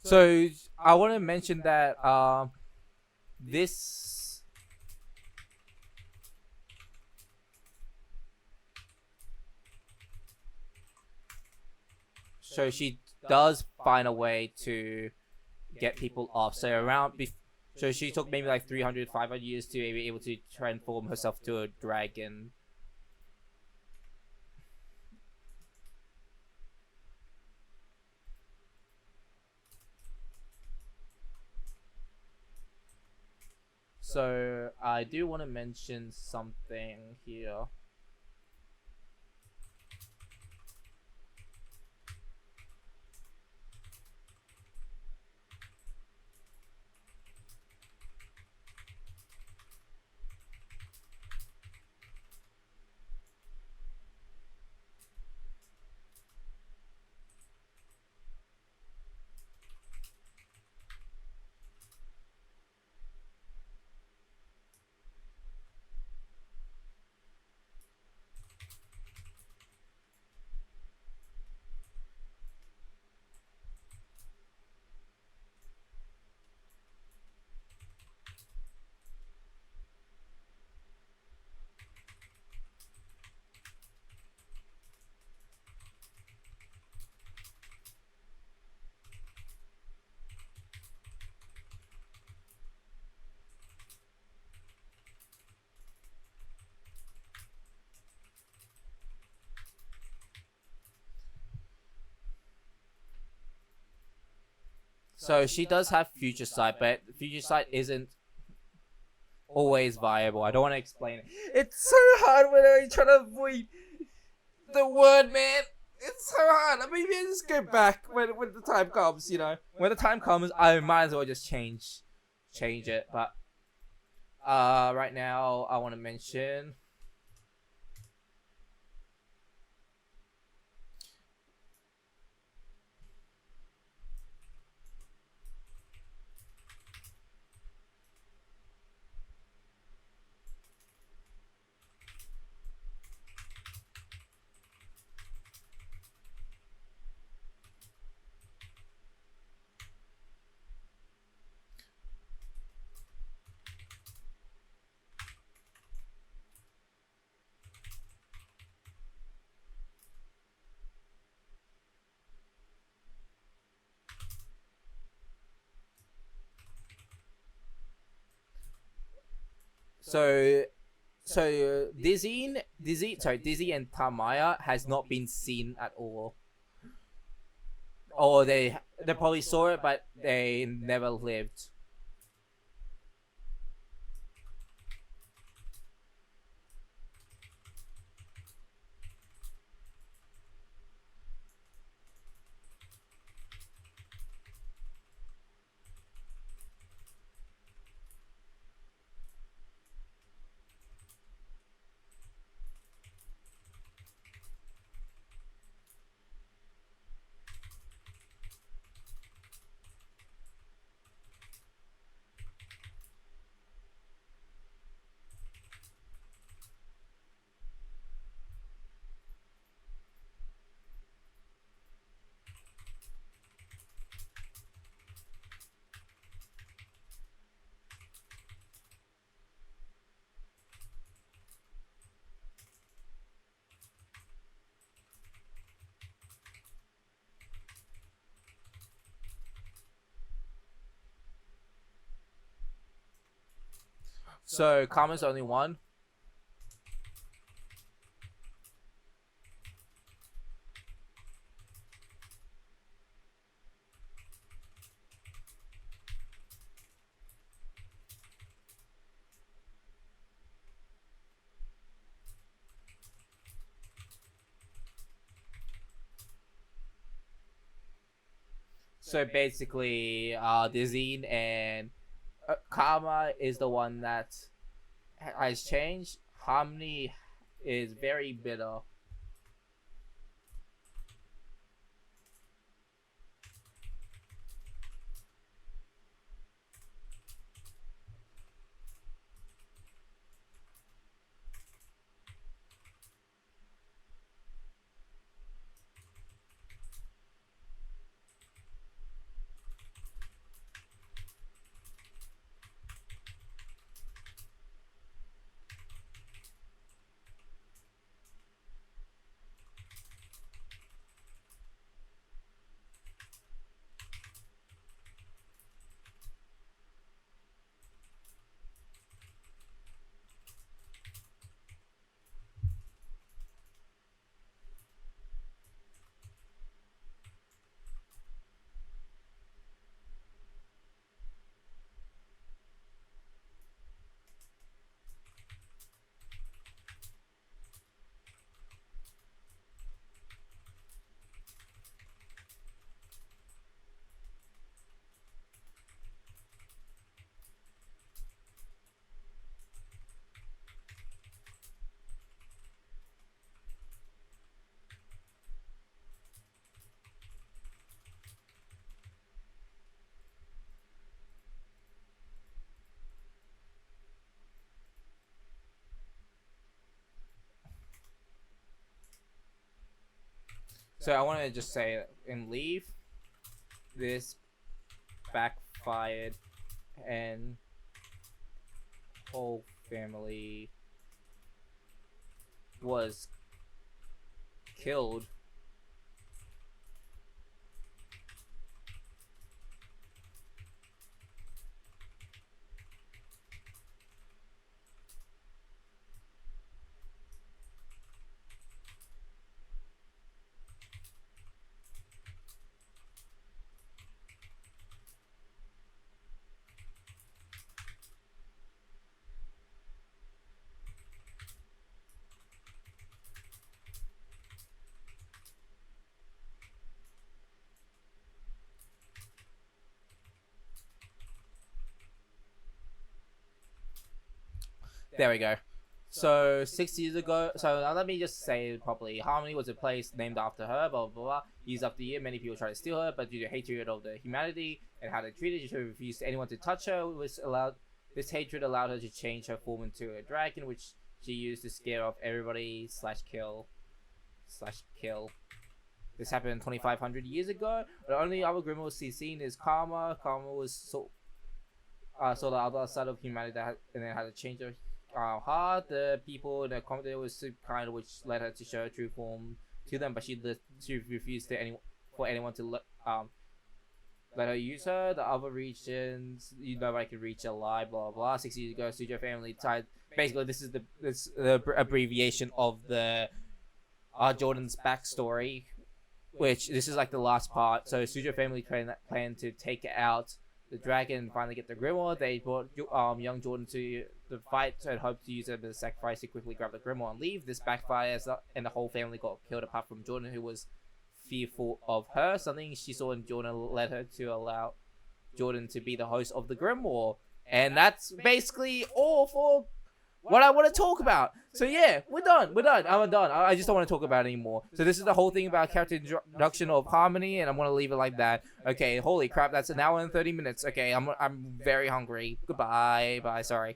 So I want to mention that this so she does find a way to get people off. So so she took maybe like 300, 500 years to be able to transform herself to a dragon. So I do want to mention something here. So she does have future sight, but future sight isn't always viable. I don't want to explain it. It's so hard when I try to avoid the word, man. It's so hard. I mean, just go back when the time comes. You know, when the time comes, I might as well just change it. But right now I want to mention. So Dizzy and Tamaya has not been seen at all, or they probably saw it, but they never lived. So Karma's only one. So basically, Dizzy and Karma is the one that has changed. Harmony is very bitter. So I want to just say in Leave, this backfired, and whole family was killed. There we go. So 6 years ago, so now let me just say it properly. Harmony was a place named after her, blah blah blah. Years after year, many people tried to steal her, but due to hatred of the humanity and how they treated her, she refused anyone to touch her. This hatred allowed her to change her form into a dragon, which she used to scare off everybody /kill. This happened 2,500 years ago. The only other grimoire seen is Karma. Karma was sort of the other side of humanity and then had to change her heart. The people in the community was kind of which led her to show her true form to them, but she refused for anyone to let her use her. The other regions, nobody can reach her alive. Blah blah blah. 6 years ago, Sujo family tied. Basically, this is the abbreviation of the Jordan's backstory, which this is like the last part. So Sujo family plan to take out the dragon and finally get the Grimoire. They brought young Jordan to the fight and hoped to use it as a sacrifice to quickly grab the Grimoire and leave. This backfires and the whole family got killed apart from Jordan, who was fearful of her. Something she saw in Jordan led her to allow Jordan to be the host of the Grimoire. And that's basically all for what I want to talk about. So yeah, we're done. I'm done. I just don't want to talk about it anymore. So this is the whole thing about character introduction of Harmony, and I'm going to leave it like that. Okay, holy crap, that's an hour and 30 minutes. Okay, I'm very hungry. Goodbye. Bye, sorry.